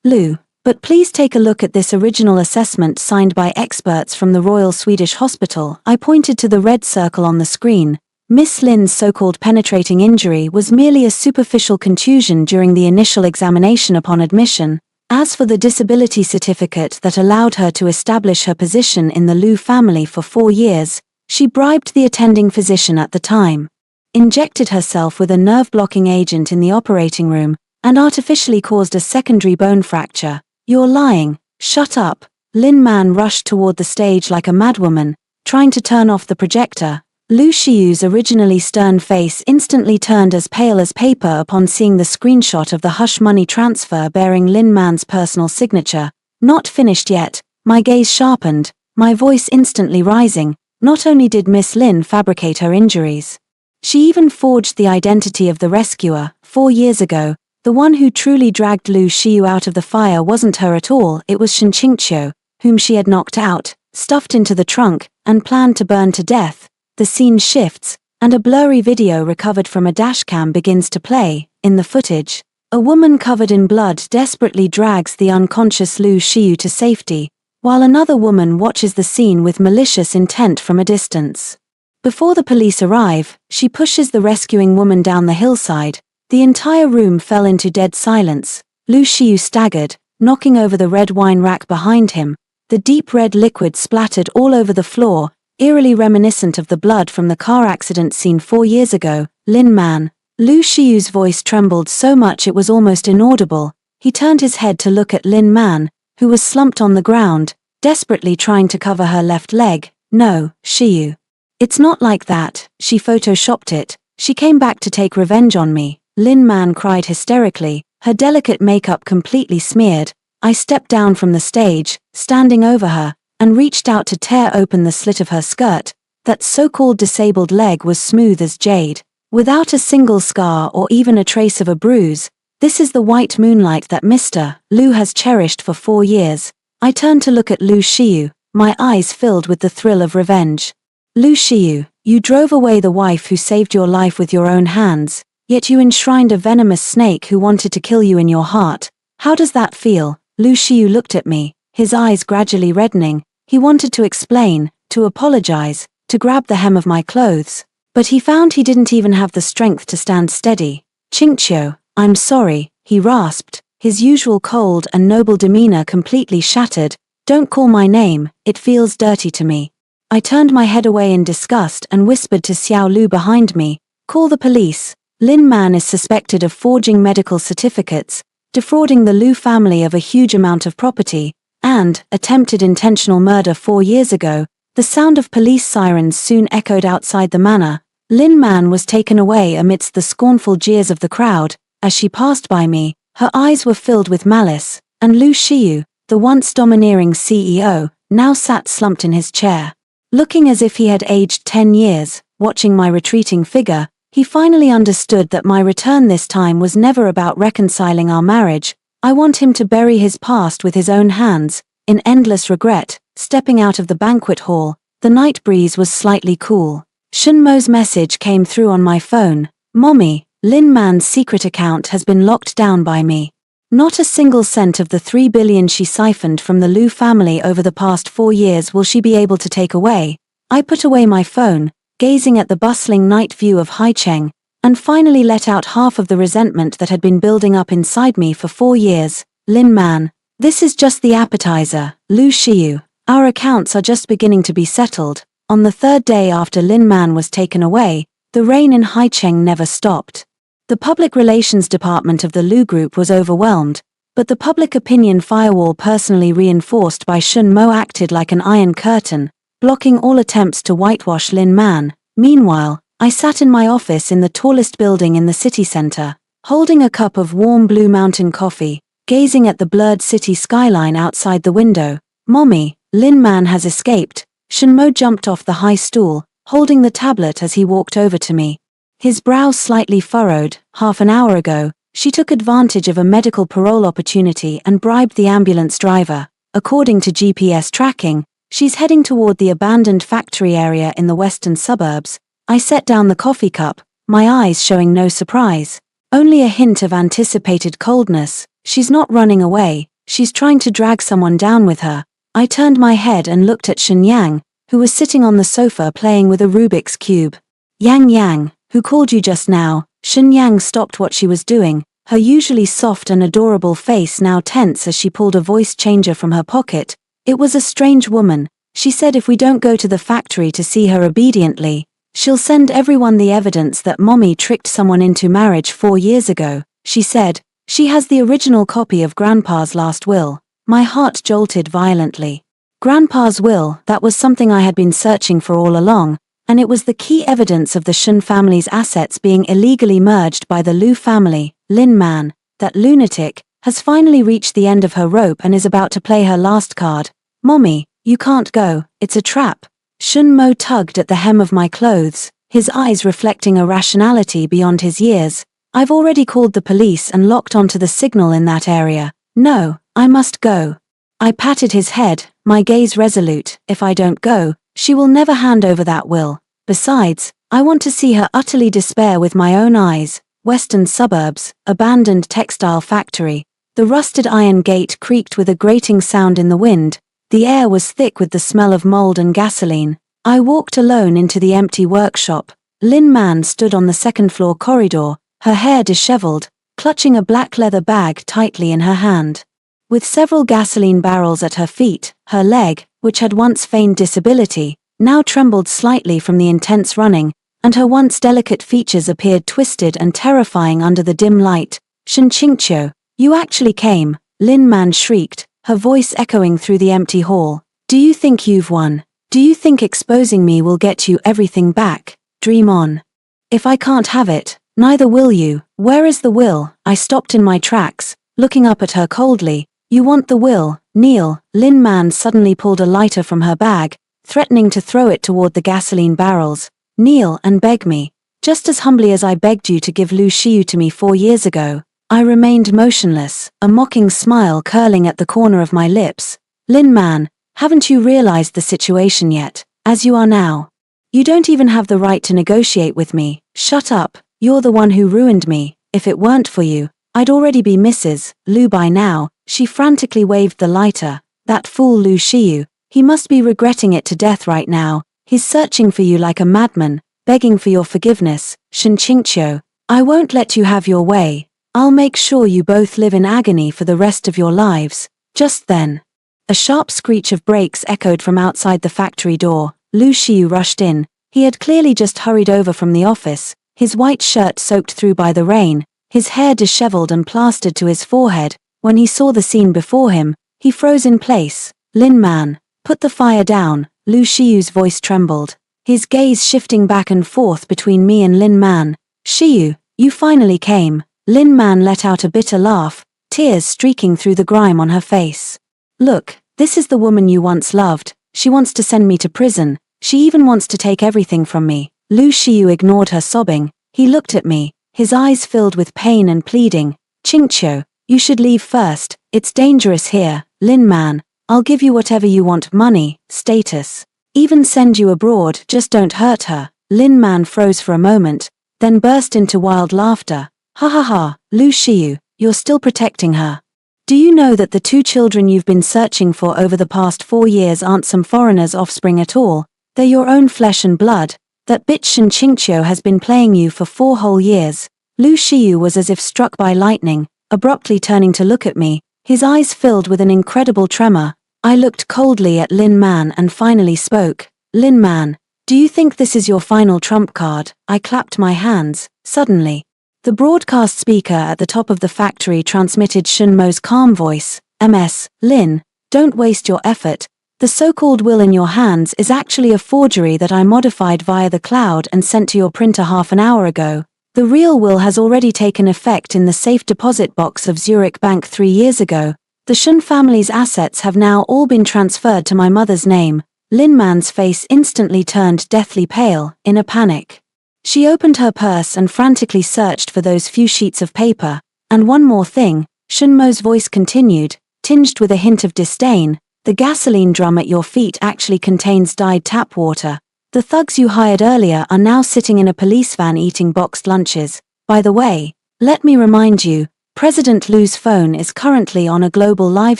Lu. But please take a look at this original assessment signed by experts from the Royal Swedish Hospital. I pointed to the red circle on the screen. Miss Lin's so-called penetrating injury was merely a superficial contusion during the initial examination upon admission. As for the disability certificate that allowed her to establish her position in the Lu family for 4 years, she bribed the attending physician at the time, injected herself with a nerve-blocking agent in the operating room, and artificially caused a secondary bone fracture. You're lying. Shut up. Lin Man rushed toward the stage like a madwoman, trying to turn off the projector. Lu Shiyu's originally stern face instantly turned as pale as paper upon seeing the screenshot of the hush money transfer bearing Lin Man's personal signature. Not finished yet. My gaze sharpened, my voice instantly rising. Not only did Miss Lin fabricate her injuries, she even forged the identity of the rescuer. 4 years ago, the one who truly dragged Lu Shiyu out of the fire wasn't her at all. It was Shen Qingqiu, whom she had knocked out, stuffed into the trunk, and planned to burn to death. The scene shifts, and a blurry video recovered from a dashcam begins to play. In the footage, a woman covered in blood desperately drags the unconscious Lu Shiyu to safety, while another woman watches the scene with malicious intent from a distance. Before the police arrive, she pushes the rescuing woman down the hillside. The entire room fell into dead silence. Lu Shiyu staggered, knocking over the red wine rack behind him. The deep red liquid splattered all over the floor, eerily reminiscent of the blood from the car accident scene 4 years ago. Lin Man. Lu Shiyu's voice trembled so much it was almost inaudible. He turned his head to look at Lin Man, who was slumped on the ground, desperately trying to cover her left leg. No, Shiyu. It's not like that. She photoshopped it. She came back to take revenge on me. Lin Man cried hysterically, her delicate makeup completely smeared. I stepped down from the stage, standing over her, and reached out to tear open the slit of her skirt. That so-called disabled leg was smooth as jade, without a single scar or even a trace of a bruise. This is the white moonlight that Mr. Lu has cherished for 4 years. I turned to look at Lu Shiyu, my eyes filled with the thrill of revenge. Lu Shiyu, you drove away the wife who saved your life with your own hands. Yet you enshrined a venomous snake who wanted to kill you in your heart. How does that feel? Lu Shiyu looked at me, his eyes gradually reddening. He wanted to explain, to apologize, to grab the hem of my clothes. But he found he didn't even have the strength to stand steady. "Qingqiu, I'm sorry," he rasped, his usual cold and noble demeanor completely shattered. "Don't call my name, it feels dirty to me." I turned my head away in disgust and whispered to Xiao Lu behind me, "Call the police. Lin Man is suspected of forging medical certificates, defrauding the Lu family of a huge amount of property, and attempted intentional murder 4 years ago." The sound of police sirens soon echoed outside the manor. Lin Man was taken away amidst the scornful jeers of the crowd. As she passed by me, her eyes were filled with malice, and Lu Xiyu, the once domineering CEO, now sat slumped in his chair. Looking as if he had aged 10 years, watching my retreating figure, he finally understood that my return this time was never about reconciling our marriage. I want him to bury his past with his own hands, in endless regret. Stepping out of the banquet hall, the night breeze was slightly cool. Shunmo's message came through on my phone. "Mommy, Lin Man's secret account has been locked down by me. Not a single cent of the 3 billion she siphoned from the Lu family over the past 4 years will she be able to take away." I put away my phone, gazing at the bustling night view of Haicheng, and finally let out half of the resentment that had been building up inside me for 4 years. "Lin Man, this is just the appetizer, Lu Xiyu. Our accounts are just beginning to be settled." On the 3rd day after Lin Man was taken away, the rain in Haicheng never stopped. The public relations department of the Lu Group was overwhelmed, but the public opinion firewall personally reinforced by Shun Mo acted like an iron curtain, blocking all attempts to whitewash Lin Man. Meanwhile, I sat in my office in the tallest building in the city center, holding a cup of warm Blue Mountain coffee, gazing at the blurred city skyline outside the window. "Mommy, Lin Man has escaped." Shun Mo jumped off the high stool, holding the tablet as he walked over to me. His brow slightly furrowed. "Half an hour ago, she took advantage of a medical parole opportunity and bribed the ambulance driver. According to GPS tracking, she's heading toward the abandoned factory area in the western suburbs." I set down the coffee cup, my eyes showing no surprise. Only a hint of anticipated coldness. "She's not running away, she's trying to drag someone down with her." I turned my head and looked at Shen Yang, who was sitting on the sofa playing with a Rubik's Cube. Yang, who called you just now?" Shen Yang stopped what she was doing, her usually soft and adorable face now tense as she pulled a voice changer from her pocket. "It was a strange woman. She said if we don't go to the factory to see her obediently, she'll send everyone the evidence that Mommy tricked someone into marriage 4 years ago. She said, she has the original copy of Grandpa's last will." My heart jolted violently. Grandpa's will, that was something I had been searching for all along, and it was the key evidence of the Shun family's assets being illegally merged by the Lu family. Lin Man, that lunatic, has finally reached the end of her rope and is about to play her last card. "Mommy, you can't go, it's a trap." Shun Mo tugged at the hem of my clothes, his eyes reflecting a rationality beyond his years. "I've already called the police and locked onto the signal in that area. No, I must go." I patted his head, my gaze resolute. "If I don't go, she will never hand over that will. Besides, I want to see her utterly despair with my own eyes." Western suburbs, abandoned textile factory. The rusted iron gate creaked with a grating sound in the wind. The air was thick with the smell of mold and gasoline. I walked alone into the empty workshop. Lin Man stood on the second-floor corridor, her hair disheveled, clutching a black leather bag tightly in her hand. With several gasoline barrels at her feet, her leg, which had once feigned disability, now trembled slightly from the intense running, and her once delicate features appeared twisted and terrifying under the dim light. "Shen Qingqiu, you actually came," Lin Man shrieked, her voice echoing through the empty hall. "Do you think you've won? Do you think exposing me will get you everything back? Dream on. If I can't have it, neither will you." "Where is the will?" I stopped in my tracks, looking up at her coldly. "You want the will, Neil." Lin Man suddenly pulled a lighter from her bag, threatening to throw it toward the gasoline barrels. "Kneel and beg me, just as humbly as I begged you to give Lu Xiyu to me 4 years ago." I remained motionless, a mocking smile curling at the corner of my lips. "Lin Man, haven't you realized the situation yet? As you are now, you don't even have the right to negotiate with me." "Shut up, you're the one who ruined me. If it weren't for you, I'd already be Mrs. Lu by now." She frantically waved the lighter. "That fool Lu Xiyu, he must be regretting it to death right now. He's searching for you like a madman, begging for your forgiveness, Shin Qingqiu. I won't let you have your way. I'll make sure you both live in agony for the rest of your lives." Just then, a sharp screech of brakes echoed from outside the factory door. Lu Xiu rushed in. He had clearly just hurried over from the office, his white shirt soaked through by the rain, his hair disheveled and plastered to his forehead. When he saw the scene before him, he froze in place. "Lin Man, put the fire down." Lu Xiu's voice trembled, his gaze shifting back and forth between me and Lin Man. "Xiu, you finally came." Lin Man let out a bitter laugh, tears streaking through the grime on her face. "Look, this is the woman you once loved. She wants to send me to prison. She even wants to take everything from me." Lu Xiu ignored her sobbing. He looked at me, his eyes filled with pain and pleading. "Qingqiu, you should leave first. It's dangerous here." "Lin Man, I'll give you whatever you want, money, status. Even send you abroad, just don't hurt her." Lin Man froze for a moment, then burst into wild laughter. "Ha ha ha, Lu Xiu, you're still protecting her. Do you know that the 2 children you've been searching for over the past 4 years aren't some foreigner's offspring at all? They're your own flesh and blood. That bitch Shin Qingqiu has been playing you for 4 whole years." Lu Xiu was as if struck by lightning, abruptly turning to look at me, his eyes filled with an incredible tremor. I looked coldly at Lin Man and finally spoke. "Lin Man, do you think this is your final trump card?" I clapped my hands. Suddenly, the broadcast speaker at the top of the factory transmitted Shun Mo's calm voice. "MS, Lin, don't waste your effort. The so-called will in your hands is actually a forgery that I modified via the cloud and sent to your printer half an hour ago. The real will has already taken effect in the safe deposit box of Zurich Bank 3 years ago. The Shun family's assets have now all been transferred to my mother's name." Lin Man's face instantly turned deathly pale, in a panic. She opened her purse and frantically searched for those few sheets of paper. "And one more thing," Shun Mo's voice continued, tinged with a hint of disdain. "The gasoline drum at your feet actually contains dyed tap water. The thugs you hired earlier are now sitting in a police van eating boxed lunches. By the way, let me remind you, President Lu's phone is currently on a global live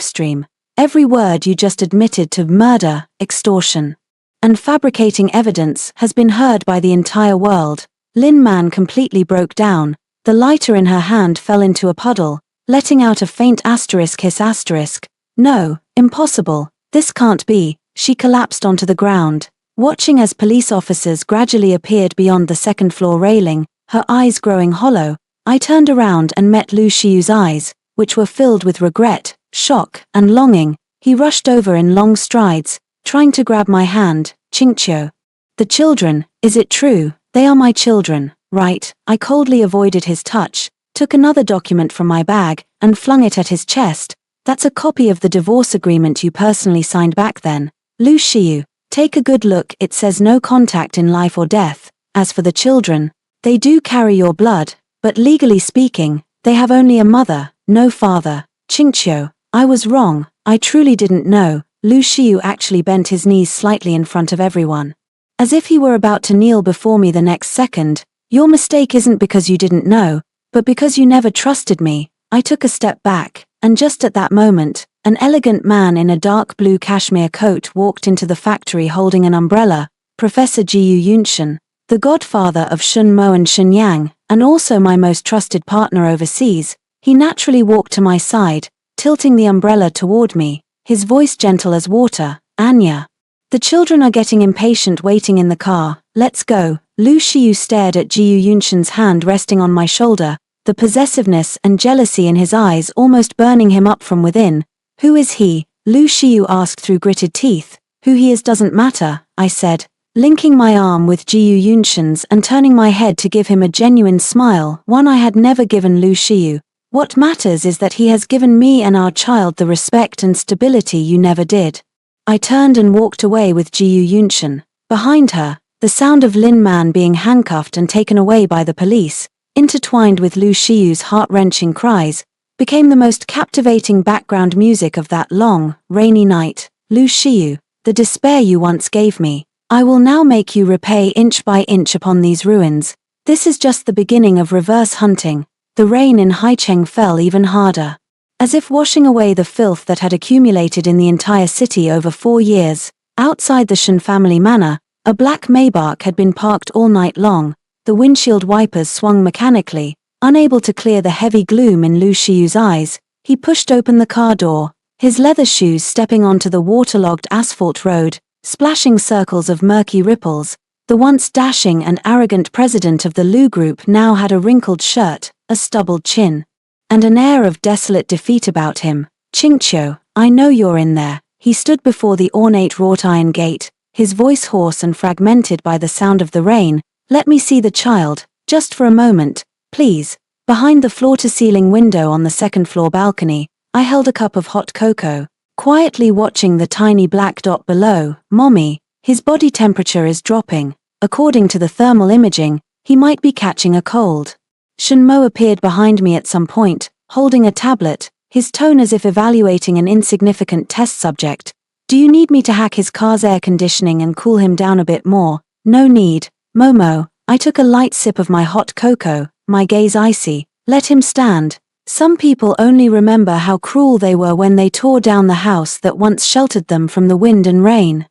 stream. Every word you just admitted to murder, extortion, and fabricating evidence has been heard by the entire world." Lin Man completely broke down. The lighter in her hand fell into a puddle, letting out a faint asterisk hiss asterisk. "No, impossible. This can't be." She collapsed onto the ground. Watching as police officers gradually appeared beyond the second-floor railing, her eyes growing hollow, I turned around and met Lu Xiu's eyes, which were filled with regret, shock, and longing. He rushed over in long strides, trying to grab my hand. "Qingqiu. The children, is it true? They are my children, right?" I coldly avoided his touch, took another document from my bag, and flung it at his chest. "That's a copy of the divorce agreement you personally signed back then. Lu Xiu, take a good look. It says no contact in life or death. As for the children, they do carry your blood, but legally speaking, they have only a mother, no father." "Qingqiu, I was wrong. I truly didn't know." Lu Xiu actually bent his knees slightly in front of everyone, as if he were about to kneel before me the next second. "Your mistake isn't because you didn't know, but because you never trusted me." I took a step back, and just at that moment, an elegant man in a dark blue cashmere coat walked into the factory holding an umbrella. Professor Jiyu Yunshan, the godfather of Shun Mo and Shun Yang, and also my most trusted partner overseas. He naturally walked to my side, tilting the umbrella toward me, his voice gentle as water. "Anya, the children are getting impatient waiting in the car. Let's go." Lu Xiu stared at Jiyu Yunshan's hand resting on my shoulder, the possessiveness and jealousy in his eyes almost burning him up from within. "Who is he?" Lu Xiu asked through gritted teeth. "Who he is doesn't matter," I said, linking my arm with Jiyu Yunshan's and turning my head to give him a genuine smile, one I had never given Lu Xiu. "What matters is that he has given me and our child the respect and stability you never did." I turned and walked away with Jiyu Yunshan. Behind her, the sound of Lin Man being handcuffed and taken away by the police, intertwined with Lu Xiu's heart-wrenching cries, became the most captivating background music of that long, rainy night. "Lu Xiu, the despair you once gave me, I will now make you repay inch by inch upon these ruins. This is just the beginning of reverse hunting." The rain in Haicheng fell even harder, as if washing away the filth that had accumulated in the entire city over 4 years. Outside the Shen family manor, A black Maybach had been parked all night long, the windshield wipers swung mechanically. Unable to clear the heavy gloom in Lu Shiyu's eyes, he pushed open the car door, his leather shoes stepping onto the waterlogged asphalt road, splashing circles of murky ripples. The once dashing and arrogant president of the Lu Group now had a wrinkled shirt, a stubbled chin, and an air of desolate defeat about him. "Qingqiu, I know you're in there." He stood before the ornate wrought iron gate, his voice hoarse and fragmented by the sound of the rain. "Let me see the child, just for a moment, please." Behind the floor-to-ceiling window on the second-floor balcony, I held a cup of hot cocoa, quietly watching the tiny black dot below. "Mommy, his body temperature is dropping. According to the thermal imaging, he might be catching a cold." Shenmo appeared behind me at some point, holding a tablet, his tone as if evaluating an insignificant test subject. "Do you need me to hack his car's air conditioning and cool him down a bit more?" "No need, Momo." I took a light sip of my hot cocoa, my gaze icy. "Let him stand. Some people only remember how cruel they were when they tore down the house that once sheltered them from the wind and rain.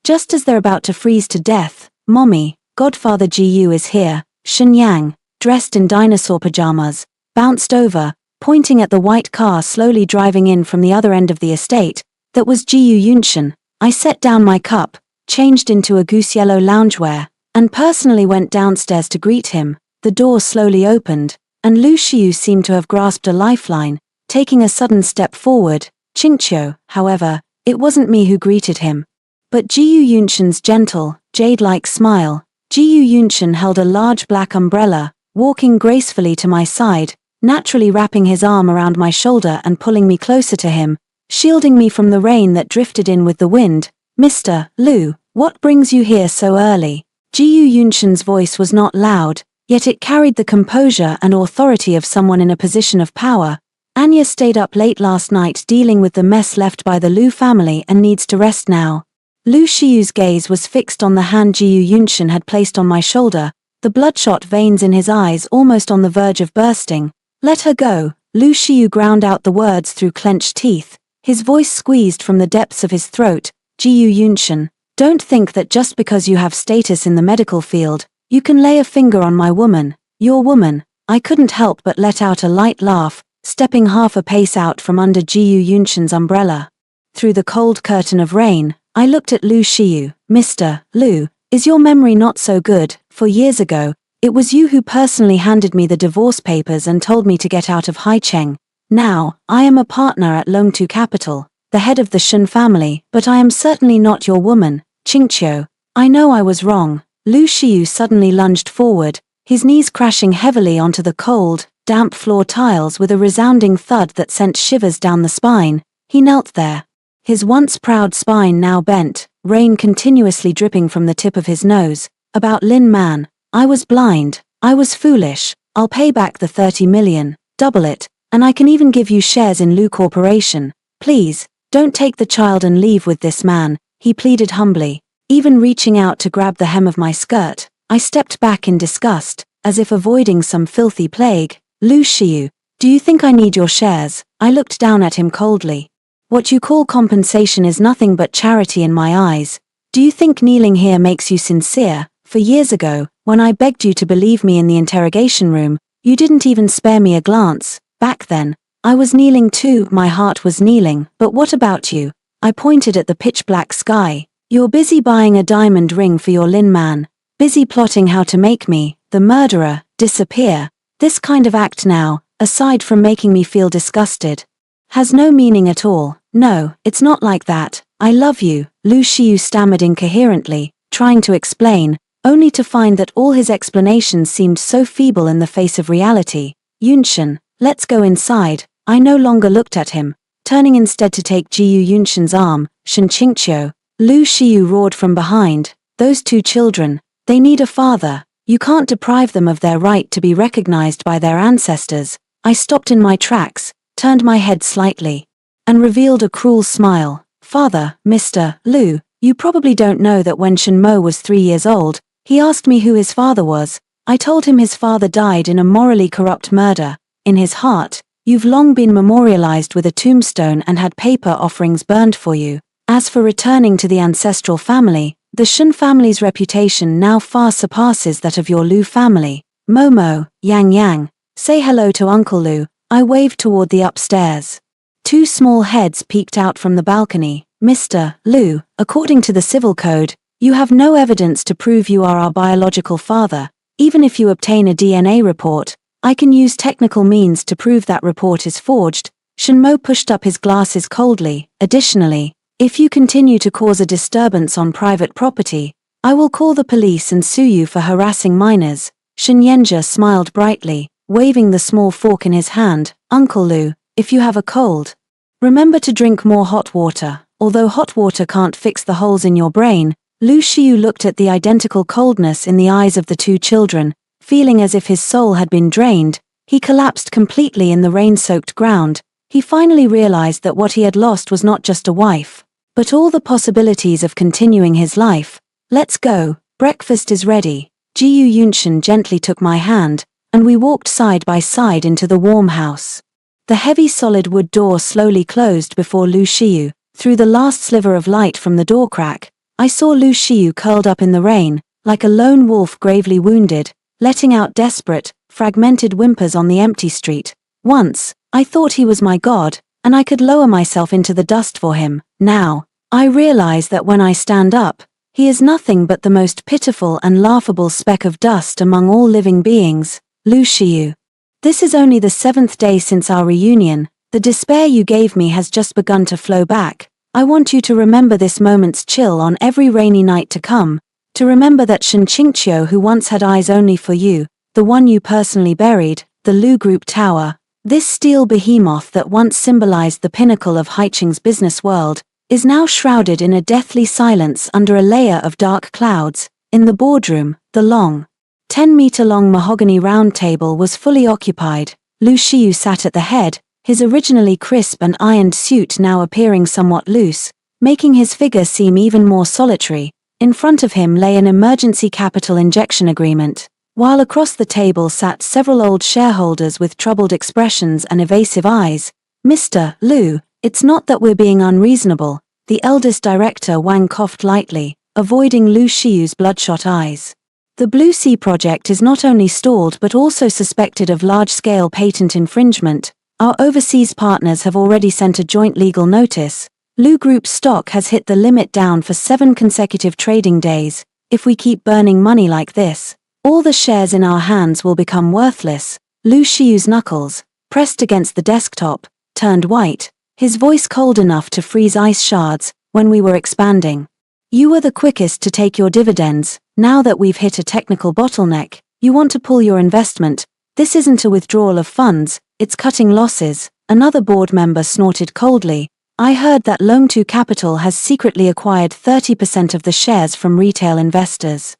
Just as they're about to freeze to death." "Mommy, Godfather Jiyu is here." Shen Yang, dressed in dinosaur pajamas, bounced over, pointing at the white car slowly driving in from the other end of the estate. That was Jiyu Yunshan. I set down my cup, changed into a goose-yellow loungewear, and personally went downstairs to greet him. The door slowly opened, and Lu Shiyu seemed to have grasped a lifeline, taking a sudden step forward. Qingqiu, however, it wasn't me who greeted him, but Jiyu Yunshan's gentle, jade-like smile. Jiyu Yunshan held a large black umbrella, walking gracefully to my side, naturally wrapping his arm around my shoulder and pulling me closer to him, shielding me from the rain that drifted in with the wind. "Mr. Lu, what brings you here so early?" Jiyu Yunshan's voice was not loud, yet it carried the composure and authority of someone in a position of power. "Anya stayed up late last night dealing with the mess left by the Lu family and needs to rest now." Lu Shiyu's gaze was fixed on the hand Jiyu Yunshan had placed on my shoulder, the bloodshot veins in his eyes almost on the verge of bursting. "Let her go." Lu Shiyu ground out the words through clenched teeth, his voice squeezed from the depths of his throat. "Jiyu Yunshan, don't think that just because you have status in the medical field, you can lay a finger on my woman, your woman." I couldn't help but let out a light laugh, stepping half a pace out from under Jiyu Yunshan's umbrella. Through the cold curtain of rain, I looked at Lu Shiyu. "Mr. Lu, is your memory not so good? For years ago, it was you who personally handed me the divorce papers and told me to get out of Haicheng. Now, I am a partner at Longtu Capital, the head of the Shen family, but I am certainly not your woman, Qingqiu. I know I was wrong." Lu Shiyu suddenly lunged forward, his knees crashing heavily onto the cold, damp floor tiles with a resounding thud that sent shivers down the spine. He knelt there, his once proud spine now bent, rain continuously dripping from the tip of his nose. "About Lin Man, I was blind, I was foolish. I'll pay back the 30 million, double it, and I can even give you shares in Lu Corporation. Please, don't take the child and leave with this man," he pleaded humbly. Even reaching out to grab the hem of my skirt, I stepped back in disgust, as if avoiding some filthy plague. "Lu Shiyu, do you think I need your shares?" I looked down at him coldly. "What you call compensation is nothing but charity in my eyes. Do you think kneeling here makes you sincere? For years ago, when I begged you to believe me in the interrogation room, you didn't even spare me a glance. Back then, I was kneeling too, my heart was kneeling, but what about you?" I pointed at the pitch-black sky. "You're busy buying a diamond ring for your Lin Man, busy plotting how to make me, the murderer, disappear. This kind of act now, aside from making me feel disgusted, has no meaning at all. No, it's not like that. I love you." Lu Shiyu stammered incoherently, trying to explain, only to find that all his explanations seemed so feeble in the face of reality. "Yunshan, let's go inside." I no longer looked at him, turning instead to take Jiyu Yunshan's arm. "Shen Qingqiu," Lu Shiyu roared from behind, "those two children, they need a father. You can't deprive them of their right to be recognized by their ancestors." I stopped in my tracks, turned my head slightly, and revealed a cruel smile. "Father, Mr. Lu, you probably don't know that when Shenmo was 3 years old, he asked me who his father was. I told him his father died in a morally corrupt murder. In his heart, you've long been memorialized with a tombstone and had paper offerings burned for you. As for returning to the ancestral family, The Shen family's reputation now far surpasses that of your Lu family. Momo, Yang Yang, say hello to Uncle Lu. I waved toward the upstairs. Two small heads peeked out from the balcony. Mr. Lu, according to the civil code, you have no evidence to prove you are our biological father. Even if you obtain a DNA report, I can use technical means to prove that report is forged. Shenmo pushed up his glasses coldly. Additionally, if you continue to cause a disturbance on private property, I will call the police and sue you for harassing minors. Shen Yenja smiled brightly, waving the small fork in his hand. Uncle Lu, if you have a cold, remember to drink more hot water. Although hot water can't fix the holes in your brain, Lu Xiu looked at the identical coldness in the eyes of the two children, feeling as if his soul had been drained. He collapsed completely in the rain-soaked ground. He finally realized that what he had lost was not just a wife, but all the possibilities of continuing his life. Let's go, breakfast is ready. Jiyu Yunshan gently took my hand, and we walked side by side into the warm house. The heavy solid wood door slowly closed before Lu Xiu. Through the last sliver of light from the door crack, I saw Lu Xiu curled up in the rain, like a lone wolf gravely wounded, letting out desperate, fragmented whimpers on the empty street. Once, I thought he was my god, and I could lower myself into the dust for him. Now, I realize that when I stand up, he is nothing but the most pitiful and laughable speck of dust among all living beings. Lu Xiu. This is only the 7th day since our reunion. The despair you gave me has just begun to flow back. I want you to remember this moment's chill on every rainy night to come, to remember that Shen Qingqiu who once had eyes only for you, the one you personally buried, the Lu Group Tower, this steel behemoth that once symbolized the pinnacle of Haiqing's business world, is now shrouded in a deathly silence under a layer of dark clouds. In the boardroom, the long, 10-meter-long mahogany round table was fully occupied. Lu Xiu sat at the head, his originally crisp and ironed suit now appearing somewhat loose, making his figure seem even more solitary. In front of him lay an emergency capital injection agreement, while across the table sat several old shareholders with troubled expressions and evasive eyes. Mr. Lu, it's not that we're being unreasonable, the eldest director Wang coughed lightly, avoiding Lu Xiu's bloodshot eyes. The Blue Sea project is not only stalled but also suspected of large-scale patent infringement. Our overseas partners have already sent a joint legal notice. Lu Group's stock has hit the limit down for 7 consecutive trading days. If we keep burning money like this, all the shares in our hands will become worthless. Lu Xiu's knuckles, pressed against the desktop, turned white, his voice cold enough to freeze ice shards. When we were expanding, you were the quickest to take your dividends. Now that we've hit a technical bottleneck, you want to pull your investment. This isn't a withdrawal of funds, it's cutting losses. Another board member snorted coldly. I heard that Longtu Capital has secretly acquired 30% of the shares from retail investors.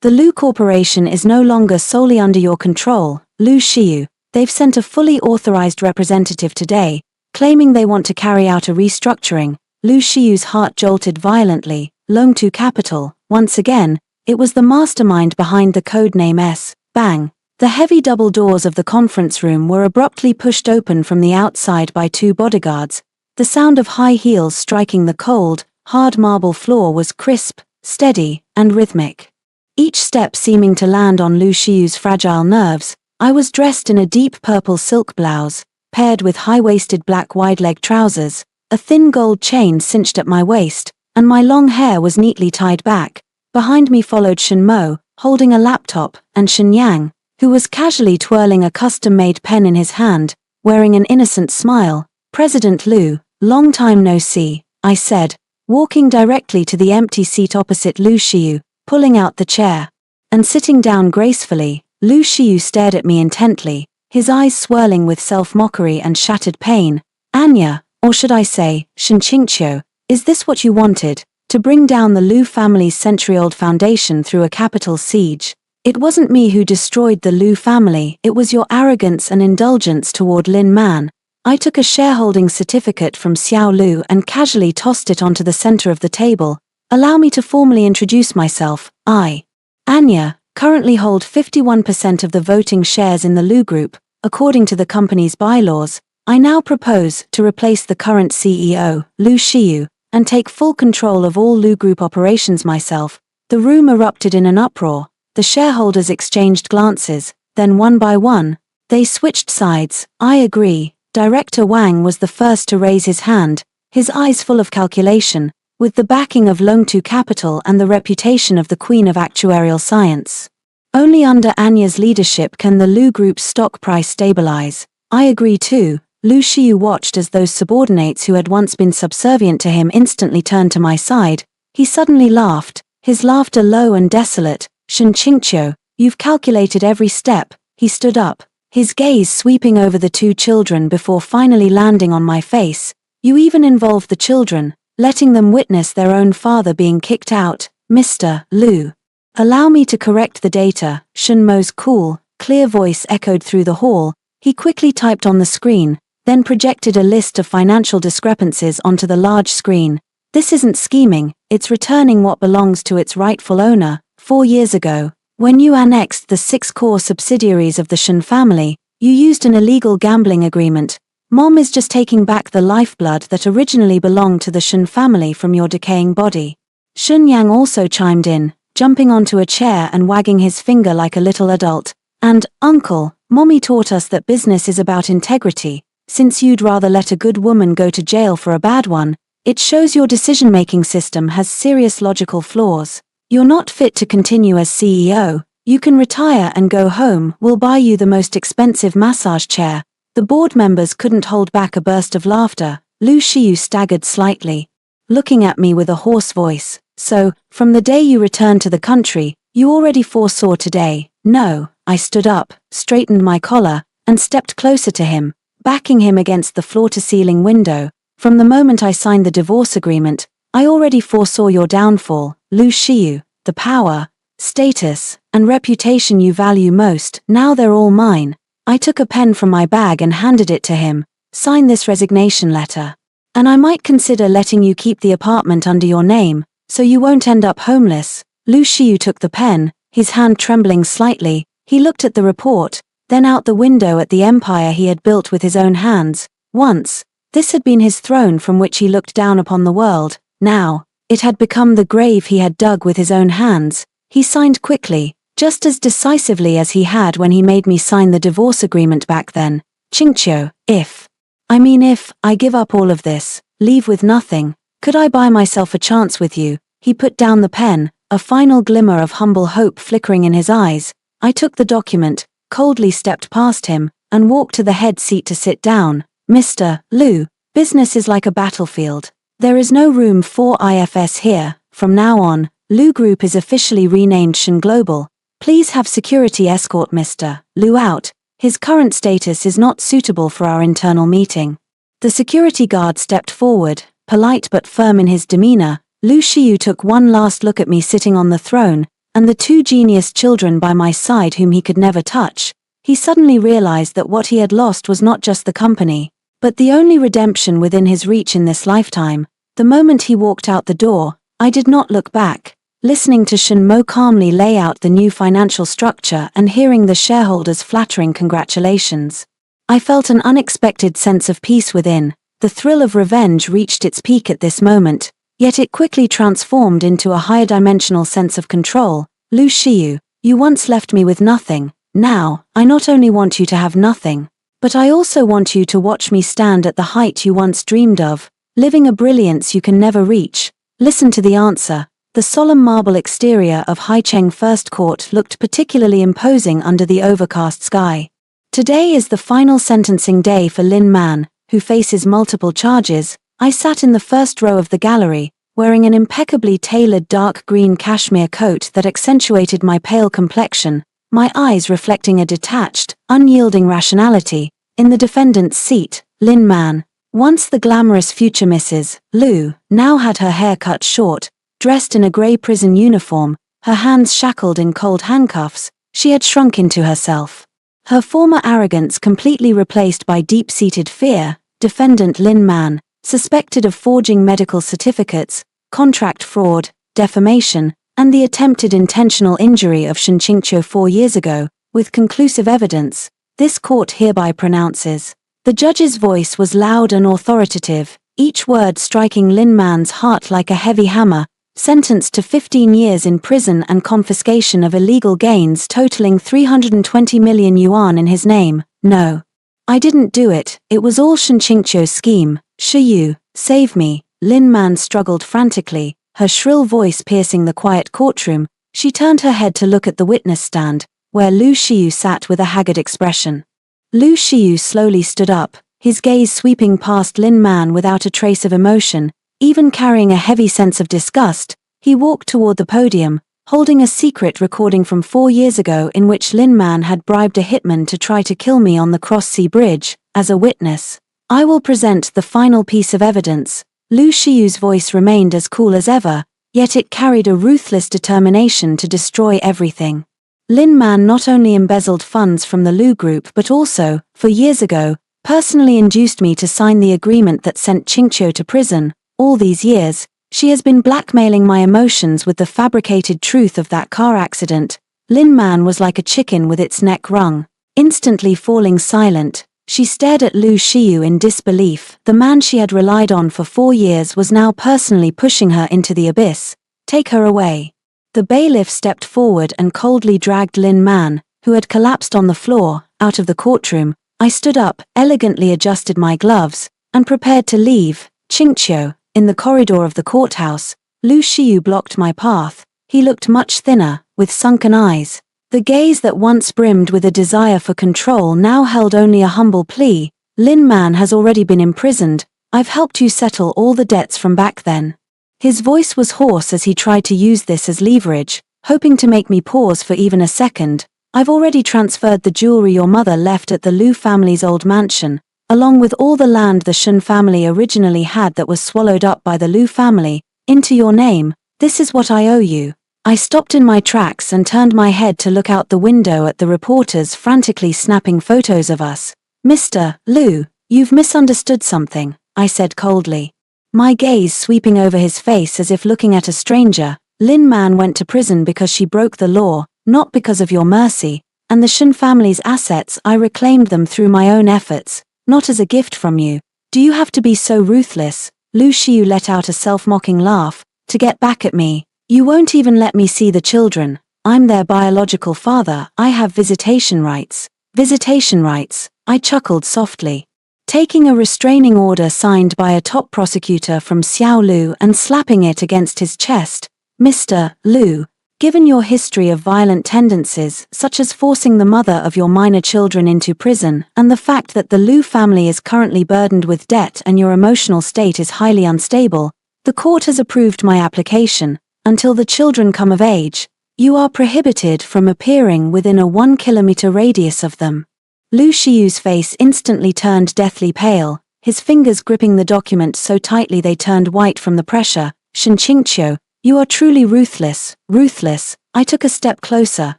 The Lu Corporation is no longer solely under your control, Lu Xiu. They've sent a fully authorized representative today, claiming they want to carry out a restructuring. Lu Xiu's heart jolted violently. Longtu Capital, once again, it was the mastermind behind the codename S. Bang. The heavy double doors of the conference room were abruptly pushed open from the outside by 2 bodyguards. The sound of high heels striking the cold, hard marble floor was crisp, steady, and rhythmic. Each step seeming to land on Lu Xiu's fragile nerves. I was dressed in a deep purple silk blouse, paired with high-waisted black wide-leg trousers, a thin gold chain cinched at my waist, and my long hair was neatly tied back. Behind me followed Shen Mo, holding a laptop, and Shen Yang, who was casually twirling a custom-made pen in his hand, wearing an innocent smile. President Lu, long time no see, I said, walking directly to the empty seat opposite Lu Xiu, pulling out the chair, and sitting down gracefully. Lu Xiu stared at me intently, his eyes swirling with self-mockery and shattered pain. Anya, or should I say, Shen Qingqiu, is this what you wanted? To bring down the Lu family's century-old foundation through a capital siege? It wasn't me who destroyed the Lu family, it was your arrogance and indulgence toward Lin Man. I took a shareholding certificate from Xiao Lu and casually tossed it onto the center of the table. Allow me to formally introduce myself. I, Anya, currently hold 51% of the voting shares in the Lu Group. According to the company's bylaws, I now propose to replace the current CEO, Lu Xiu, and take full control of all Lu Group operations myself. The room erupted in an uproar. The shareholders exchanged glances, then one by one, they switched sides. I agree. Director Wang was the first to raise his hand, his eyes full of calculation, with the backing of Longtu Capital and the reputation of the queen of actuarial science. Only under Anya's leadership can the Lu Group's stock price stabilize. I agree too. Lu Xiu watched as those subordinates who had once been subservient to him instantly turned to my side. He suddenly laughed, his laughter low and desolate. Shen Qingqiu, you've calculated every step. He stood up, his gaze sweeping over the two children before finally landing on my face. You even involved the children, letting them witness their own father being kicked out. Mr. Lu. Allow me to correct the data. Shen Mo's cool, clear voice echoed through the hall. He quickly typed on the screen, then projected a list of financial discrepancies onto the large screen. This isn't scheming, it's returning what belongs to its rightful owner. 4 years ago, when you annexed the 6 core subsidiaries of the Shen family, you used an illegal gambling agreement. Mom is just taking back the lifeblood that originally belonged to the Shen family from your decaying body. Shun Yang also chimed in, jumping onto a chair and wagging his finger like a little adult. And, Uncle, Mommy taught us that business is about integrity. Since you'd rather let a good woman go to jail for a bad one, it shows your decision-making system has serious logical flaws. You're not fit to continue as CEO. You can retire and go home. We'll buy you the most expensive massage chair. The board members couldn't hold back a burst of laughter. Lu Xiu staggered slightly, looking at me with a hoarse voice. So, from the day you returned to the country, you already foresaw today. No. I stood up, straightened my collar, and stepped closer to him, backing him against the floor-to-ceiling window. From the moment I signed the divorce agreement, I already foresaw your downfall. Lu Xiu, the power, status, and reputation you value most, now they're all mine. I took a pen from my bag and handed it to him. Sign this resignation letter. And I might consider letting you keep the apartment under your name, so you won't end up homeless. Lu Xiu took the pen, his hand trembling slightly. He looked at the report, then out the window at the empire he had built with his own hands. Once, this had been his throne from which he looked down upon the world. Now, it had become the grave he had dug with his own hands. He signed quickly, just as decisively as he had when he made me sign the divorce agreement back then. Qingqiu, if I give up all of this, leave with nothing, could I buy myself a chance with you? He put down the pen, a final glimmer of humble hope flickering in his eyes. I took the document, coldly stepped past him, and walked to the head seat to sit down. Mr. Lu, business is like a battlefield. There is no room for IFS here. From now on, Lu Group is officially renamed Shen Global. Please have security escort Mr. Lu out. His current status is not suitable for our internal meeting. The security guard stepped forward, polite but firm in his demeanor. Lu Xiu took one last look at me sitting on the throne, and the 2 genius children by my side whom he could never touch. He suddenly realized that what he had lost was not just the company, but the only redemption within his reach in this lifetime. The moment he walked out the door, I did not look back, listening to Shen Mo calmly lay out the new financial structure and hearing the shareholders' flattering congratulations. I felt an unexpected sense of peace within. The thrill of revenge reached its peak at this moment, yet it quickly transformed into a higher dimensional sense of control. Lu Xiu, you once left me with nothing. Now, I not only want you to have nothing, but I also want you to watch me stand at the height you once dreamed of, living a brilliance you can never reach. Listen to the answer. The solemn marble exterior of Haicheng First Court looked particularly imposing under the overcast sky. Today is the final sentencing day for Lin Man, who faces multiple charges. I sat in the first row of the gallery, wearing an impeccably tailored dark green cashmere coat that accentuated my pale complexion, my eyes reflecting a detached, unyielding rationality. In the defendant's seat, Lin Man, once the glamorous future Mrs. Lu, now had her hair cut short, dressed in a grey prison uniform, her hands shackled in cold handcuffs. She had shrunk into herself. Her former arrogance completely replaced by deep-seated fear. Defendant Lin Man, suspected of forging medical certificates, contract fraud, defamation, and the attempted intentional injury of Shen Qingqiu 4 years ago, with conclusive evidence, this court hereby pronounces. The judge's voice was loud and authoritative, each word striking Lin Man's heart like a heavy hammer. sentenced to 15 years in prison and confiscation of illegal gains totaling 320 million yuan in his name. No. I didn't do it, it was all Shen Qingqiu's scheme. Shiyu, save me. Lin Man struggled frantically, her shrill voice piercing the quiet courtroom. She turned her head to look at the witness stand, where Lu Shiyu sat with a haggard expression. Lu Shiyu slowly stood up, his gaze sweeping past Lin Man without a trace of emotion. Even carrying a heavy sense of disgust, he walked toward the podium, holding a secret recording from 4 years ago in which Lin Man had bribed a hitman to try to kill me on the Cross-Sea Bridge, as a witness. I will present the final piece of evidence. Lu Shiyu's voice remained as cool as ever, yet it carried a ruthless determination to destroy everything. Lin Man not only embezzled funds from the Lu Group but also, 4 years ago, personally induced me to sign the agreement that sent Qingqiu to prison. All these years, she has been blackmailing my emotions with the fabricated truth of that car accident. Lin Man was like a chicken with its neck wrung. Instantly falling silent, she stared at Lu Shiyu in disbelief. The man she had relied on for 4 years was now personally pushing her into the abyss. Take her away. The bailiff stepped forward and coldly dragged Lin Man, who had collapsed on the floor, out of the courtroom. I stood up, elegantly adjusted my gloves, and prepared to leave. Qingqiu. In the corridor of the courthouse, Lu Shiyu blocked my path. He looked much thinner, with sunken eyes. The gaze that once brimmed with a desire for control now held only a humble plea. Lin Man has already been imprisoned. I've helped you settle all the debts from back then. His voice was hoarse as he tried to use this as leverage, hoping to make me pause for even a second. I've already transferred the jewelry your mother left at the Lu family's old mansion, along with all the land the Shen family originally had that was swallowed up by the Lu family, into your name. This is what I owe you. I stopped in my tracks and turned my head to look out the window at the reporters frantically snapping photos of us. Mr. Lu, you've misunderstood something, I said coldly. My gaze sweeping over his face as if looking at a stranger. Lin Man went to prison because she broke the law, not because of your mercy, and the Shen family's assets I reclaimed them through my own efforts. Not as a gift from you. Do you have to be so ruthless? Lu Shiyu let out a self-mocking laugh, to get back at me. You won't even let me see the children. I'm their biological father. I have visitation rights. Visitation rights, I chuckled softly. Taking a restraining order signed by a top prosecutor from Xiao Lu and slapping it against his chest. Mr. Lu, given your history of violent tendencies, such as forcing the mother of your minor children into prison, and the fact that the Lu family is currently burdened with debt and your emotional state is highly unstable, the court has approved my application. Until the children come of age, you are prohibited from appearing within a 1-kilometer radius of them. Lu Shiyu's face instantly turned deathly pale, his fingers gripping the document so tightly they turned white from the pressure. Shen Qingqiu, you are truly ruthless, ruthless. I took a step closer,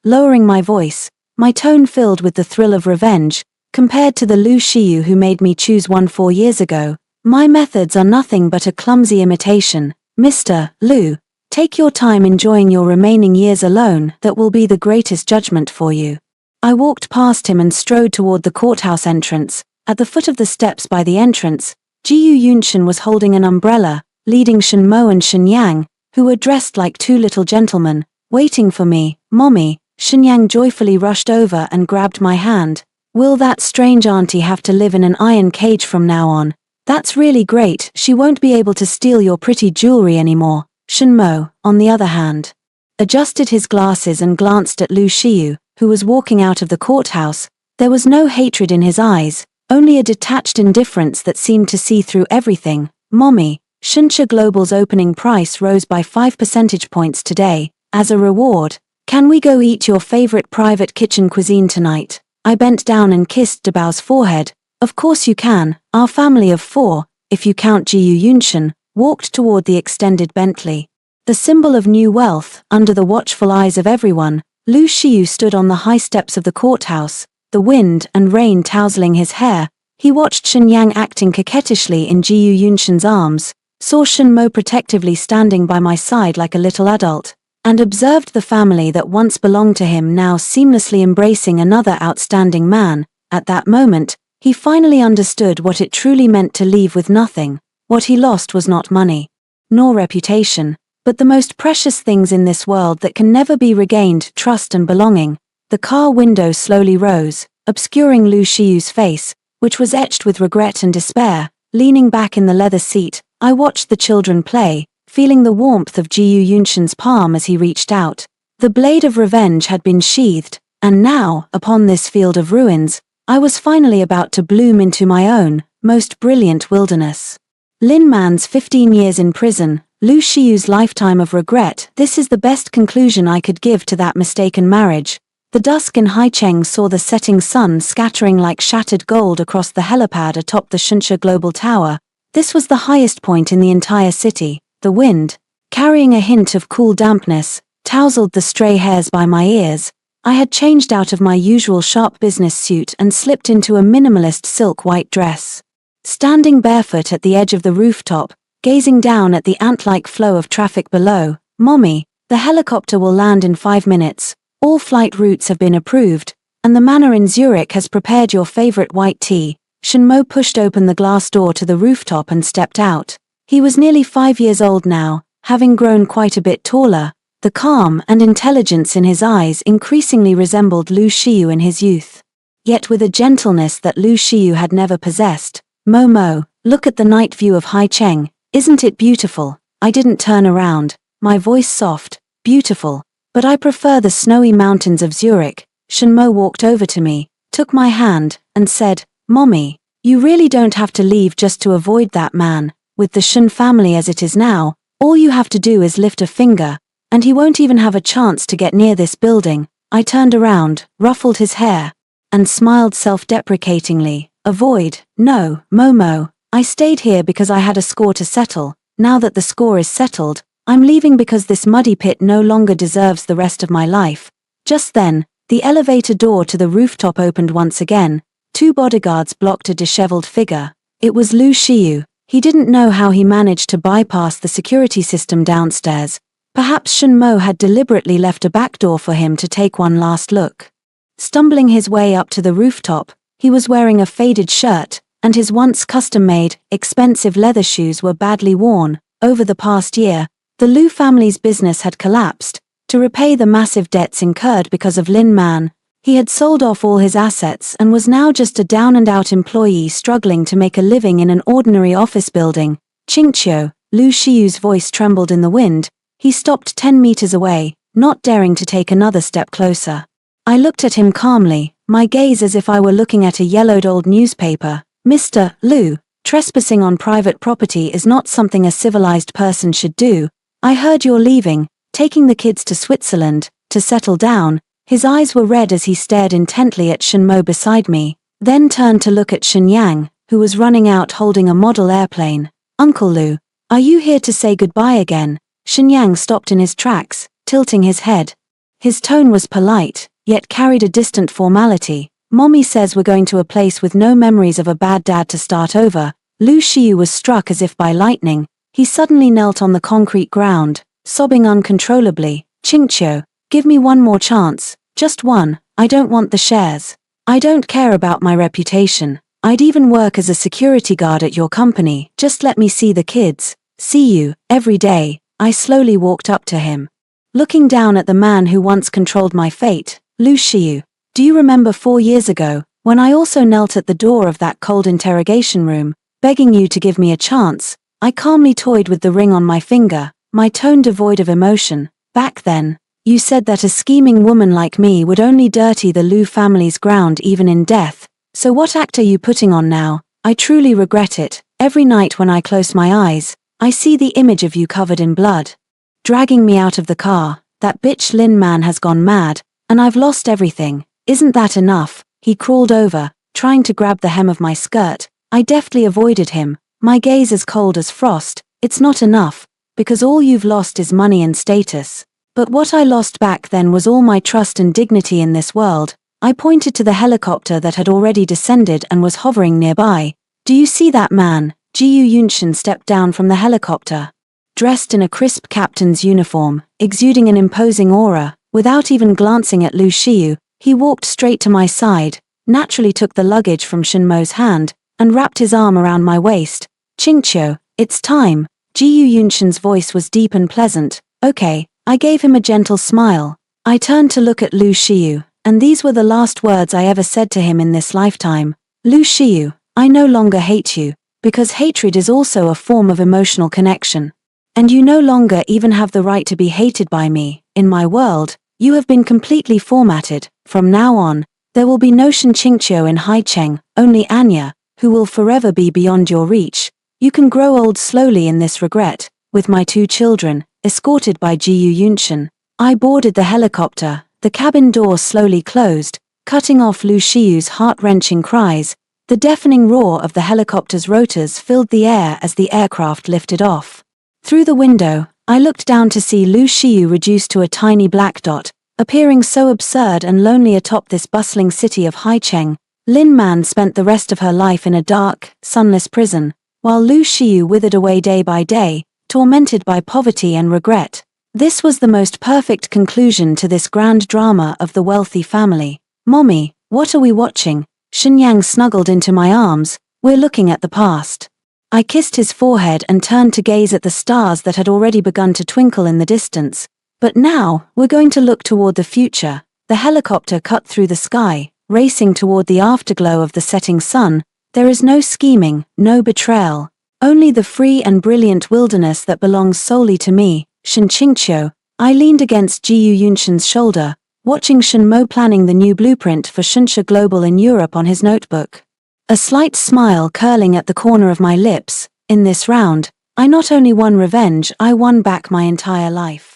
lowering my voice, my tone filled with the thrill of revenge. Compared to the Lu Shiyu who made me choose one 4 years ago, my methods are nothing but a clumsy imitation. Mr. Lu, take your time enjoying your remaining years alone. That will be the greatest judgment for you. I walked past him and strode toward the courthouse entrance. At the foot of the steps by the entrance, Jiyu Yunshan was holding an umbrella, leading Shen Mo and Shen Yang, who were dressed like 2 little gentlemen, waiting for me. Mommy, Shen Yang joyfully rushed over and grabbed my hand. Will that strange auntie have to live in an iron cage from now on? That's really great, she won't be able to steal your pretty jewelry anymore. Shen Mo, on the other hand, adjusted his glasses and glanced at Lu Shiyu, who was walking out of the courthouse. There was no hatred in his eyes, only a detached indifference that seemed to see through everything. Mommy, Shencha Global's opening price rose by 5 percentage points today. As a reward, can we go eat your favorite private kitchen cuisine tonight? I bent down and kissed Dabao's forehead. Of course you can. Our family of 4, if you count Jiyu Yunshan, walked toward the extended Bentley. The symbol of new wealth, under the watchful eyes of everyone, Lu Shiyu stood on the high steps of the courthouse, the wind and rain tousling his hair. He watched Shen Yang acting coquettishly in Jiyu Yunshan's arms, saw Shen Mo protectively standing by my side like a little adult, and observed the family that once belonged to him now seamlessly embracing another outstanding man. At that moment, he finally understood what it truly meant to leave with nothing. What he lost was not money, nor reputation, But the most precious things in this world that can never be regained, trust and belonging. The car window slowly rose, obscuring Lu Shiyu's face, which was etched with regret and despair. Leaning back in the leather seat, I watched the children play, feeling the warmth of Jiyu Yunshin's palm as he reached out. The blade of revenge had been sheathed, and now, upon this field of ruins, I was finally about to bloom into my own, most brilliant wilderness. Lin Man's 15 years in prison, Lu Shiyu's lifetime of regret. This is the best conclusion I could give to that mistaken marriage. The dusk in Haicheng saw the setting sun scattering like shattered gold across the helipad atop the Shunsha Global Tower. This was the highest point in the entire city. The wind, carrying a hint of cool dampness, tousled the stray hairs by my ears. I had changed out of my usual sharp business suit and slipped into a minimalist silk white dress. Standing barefoot at the edge of the rooftop, gazing down at the ant-like flow of traffic below. "Mommy, the helicopter will land in 5 minutes. All flight routes have been approved, and the manor in Zurich has prepared your favorite white tea." Shenmo pushed open the glass door to the rooftop and stepped out. He was nearly 5 years old now, having grown quite a bit taller. The calm and intelligence in his eyes increasingly resembled Lu Shiyu in his youth, yet with a gentleness that Lu Shiyu had never possessed. "Momo, look at the night view of Haicheng. Isn't it beautiful?" I didn't turn around, my voice soft. "Beautiful. But I prefer the snowy mountains of Zurich." Shenmo walked over to me, took my hand, and said, "Mommy, you really don't have to leave just to avoid that man. With the Shun family as it is now, all you have to do is lift a finger, and he won't even have a chance to get near this building." I turned around, ruffled his hair, and smiled self-deprecatingly. "Avoid? No, Momo. I stayed here because I had a score to settle. Now that the score is settled, I'm leaving because this muddy pit no longer deserves the rest of my life." Just then, the elevator door to the rooftop opened once again. 2 bodyguards blocked a disheveled figure. It was Lu Shiyu. He didn't know how he managed to bypass the security system downstairs. Perhaps Shenmo had deliberately left a back door for him to take one last look. Stumbling his way up to the rooftop, he was wearing a faded shirt, and his once custom-made, expensive leather shoes were badly worn. Over the past year, the Lu family's business had collapsed. To repay the massive debts incurred because of Lin Man, he had sold off all his assets and was now just a down-and-out employee struggling to make a living in an ordinary office building. "Qingqiu," Lu Shiyu's voice trembled in the wind. He stopped 10 meters away, not daring to take another step closer. I looked at him calmly, my gaze as if I were looking at a yellowed old newspaper. "Mr. Lu, trespassing on private property is not something a civilized person should do. I heard you're leaving, taking the kids to Switzerland, to settle down." His eyes were red as he stared intently at Shenmo beside me, then turned to look at Shenyang, who was running out holding a model airplane. "Uncle Lu, are you here to say goodbye again?" Shenyang stopped in his tracks, tilting his head. His tone was polite, yet carried a distant formality. "Mommy says we're going to a place with no memories of a bad dad to start over." Lu Shiyu was struck as if by lightning. He suddenly knelt on the concrete ground, sobbing uncontrollably. "Qingqiu, give me one more chance, just one. I don't want the shares. I don't care about my reputation. I'd even work as a security guard at your company. Just let me see the kids. See you, every day." I slowly walked up to him, looking down at the man who once controlled my fate. "Lu Shiyu, do you remember 4 years ago, when I also knelt at the door of that cold interrogation room, begging you to give me a chance?" I calmly toyed with the ring on my finger, my tone devoid of emotion. "Back then, you said that a scheming woman like me would only dirty the Lu family's ground even in death. So what act are you putting on now? I truly regret it. Every night when I close my eyes, I see the image of you covered in blood, dragging me out of the car. That bitch Lin Man has gone mad, and I've lost everything. Isn't that enough?" He crawled over, trying to grab the hem of my skirt. I deftly avoided him, my gaze as cold as frost. "It's not enough, because all you've lost is money and status. But what I lost back then was all my trust and dignity in this world." I pointed to the helicopter that had already descended and was hovering nearby. "Do you see that man?" Jiyu Yunshin stepped down from the helicopter, dressed in a crisp captain's uniform, exuding an imposing aura. Without even glancing at Lu Shiyu, he walked straight to my side, naturally took the luggage from Shenmo's hand, and wrapped his arm around my waist. "Qingqiu, it's time. Ji Yunshin's voice was deep and pleasant. Okay, I gave him a gentle smile. I turned to look at Lu Xiu, and these were the last words I ever said to him in this lifetime. Lu Xiu, I no longer hate you, because hatred is also a form of emotional connection. And you no longer even have the right to be hated by me. In my world, you have been completely formatted. From now on, there will be no Shen Qingqiu in Haicheng, only Anya, who will forever be beyond your reach. You can grow old slowly in this regret. With my 2 children, escorted by Ji Yunshin, I boarded the helicopter. The cabin door slowly closed, cutting off Lu Xiu's heart-wrenching cries. The deafening roar of the helicopter's rotors filled the air as the aircraft lifted off. Through the window, I looked down to see Lu Xiu reduced to a tiny black dot, appearing so absurd and lonely atop this bustling city of Haicheng. Lin Man spent the rest of her life in a dark, sunless prison, while Lu Xiu withered away day by day, tormented by poverty and regret. This was the most perfect conclusion to this grand drama of the wealthy family. Mommy, what are we watching? Shenyang snuggled into my arms. We're looking at the past. I kissed his forehead and turned to gaze at the stars that had already begun to twinkle in the distance. But now, we're going to look toward the future. The helicopter cut through the sky, racing toward the afterglow of the setting sun. There is no scheming, no betrayal. Only the free and brilliant wilderness that belongs solely to me, Shen Qingqiu. I leaned against Ji Yunshin's shoulder, watching Shen Mo planning the new blueprint for Shenxia Global in Europe on his notebook. A slight smile curling at the corner of my lips. In this round, I not only won revenge, I won back my entire life.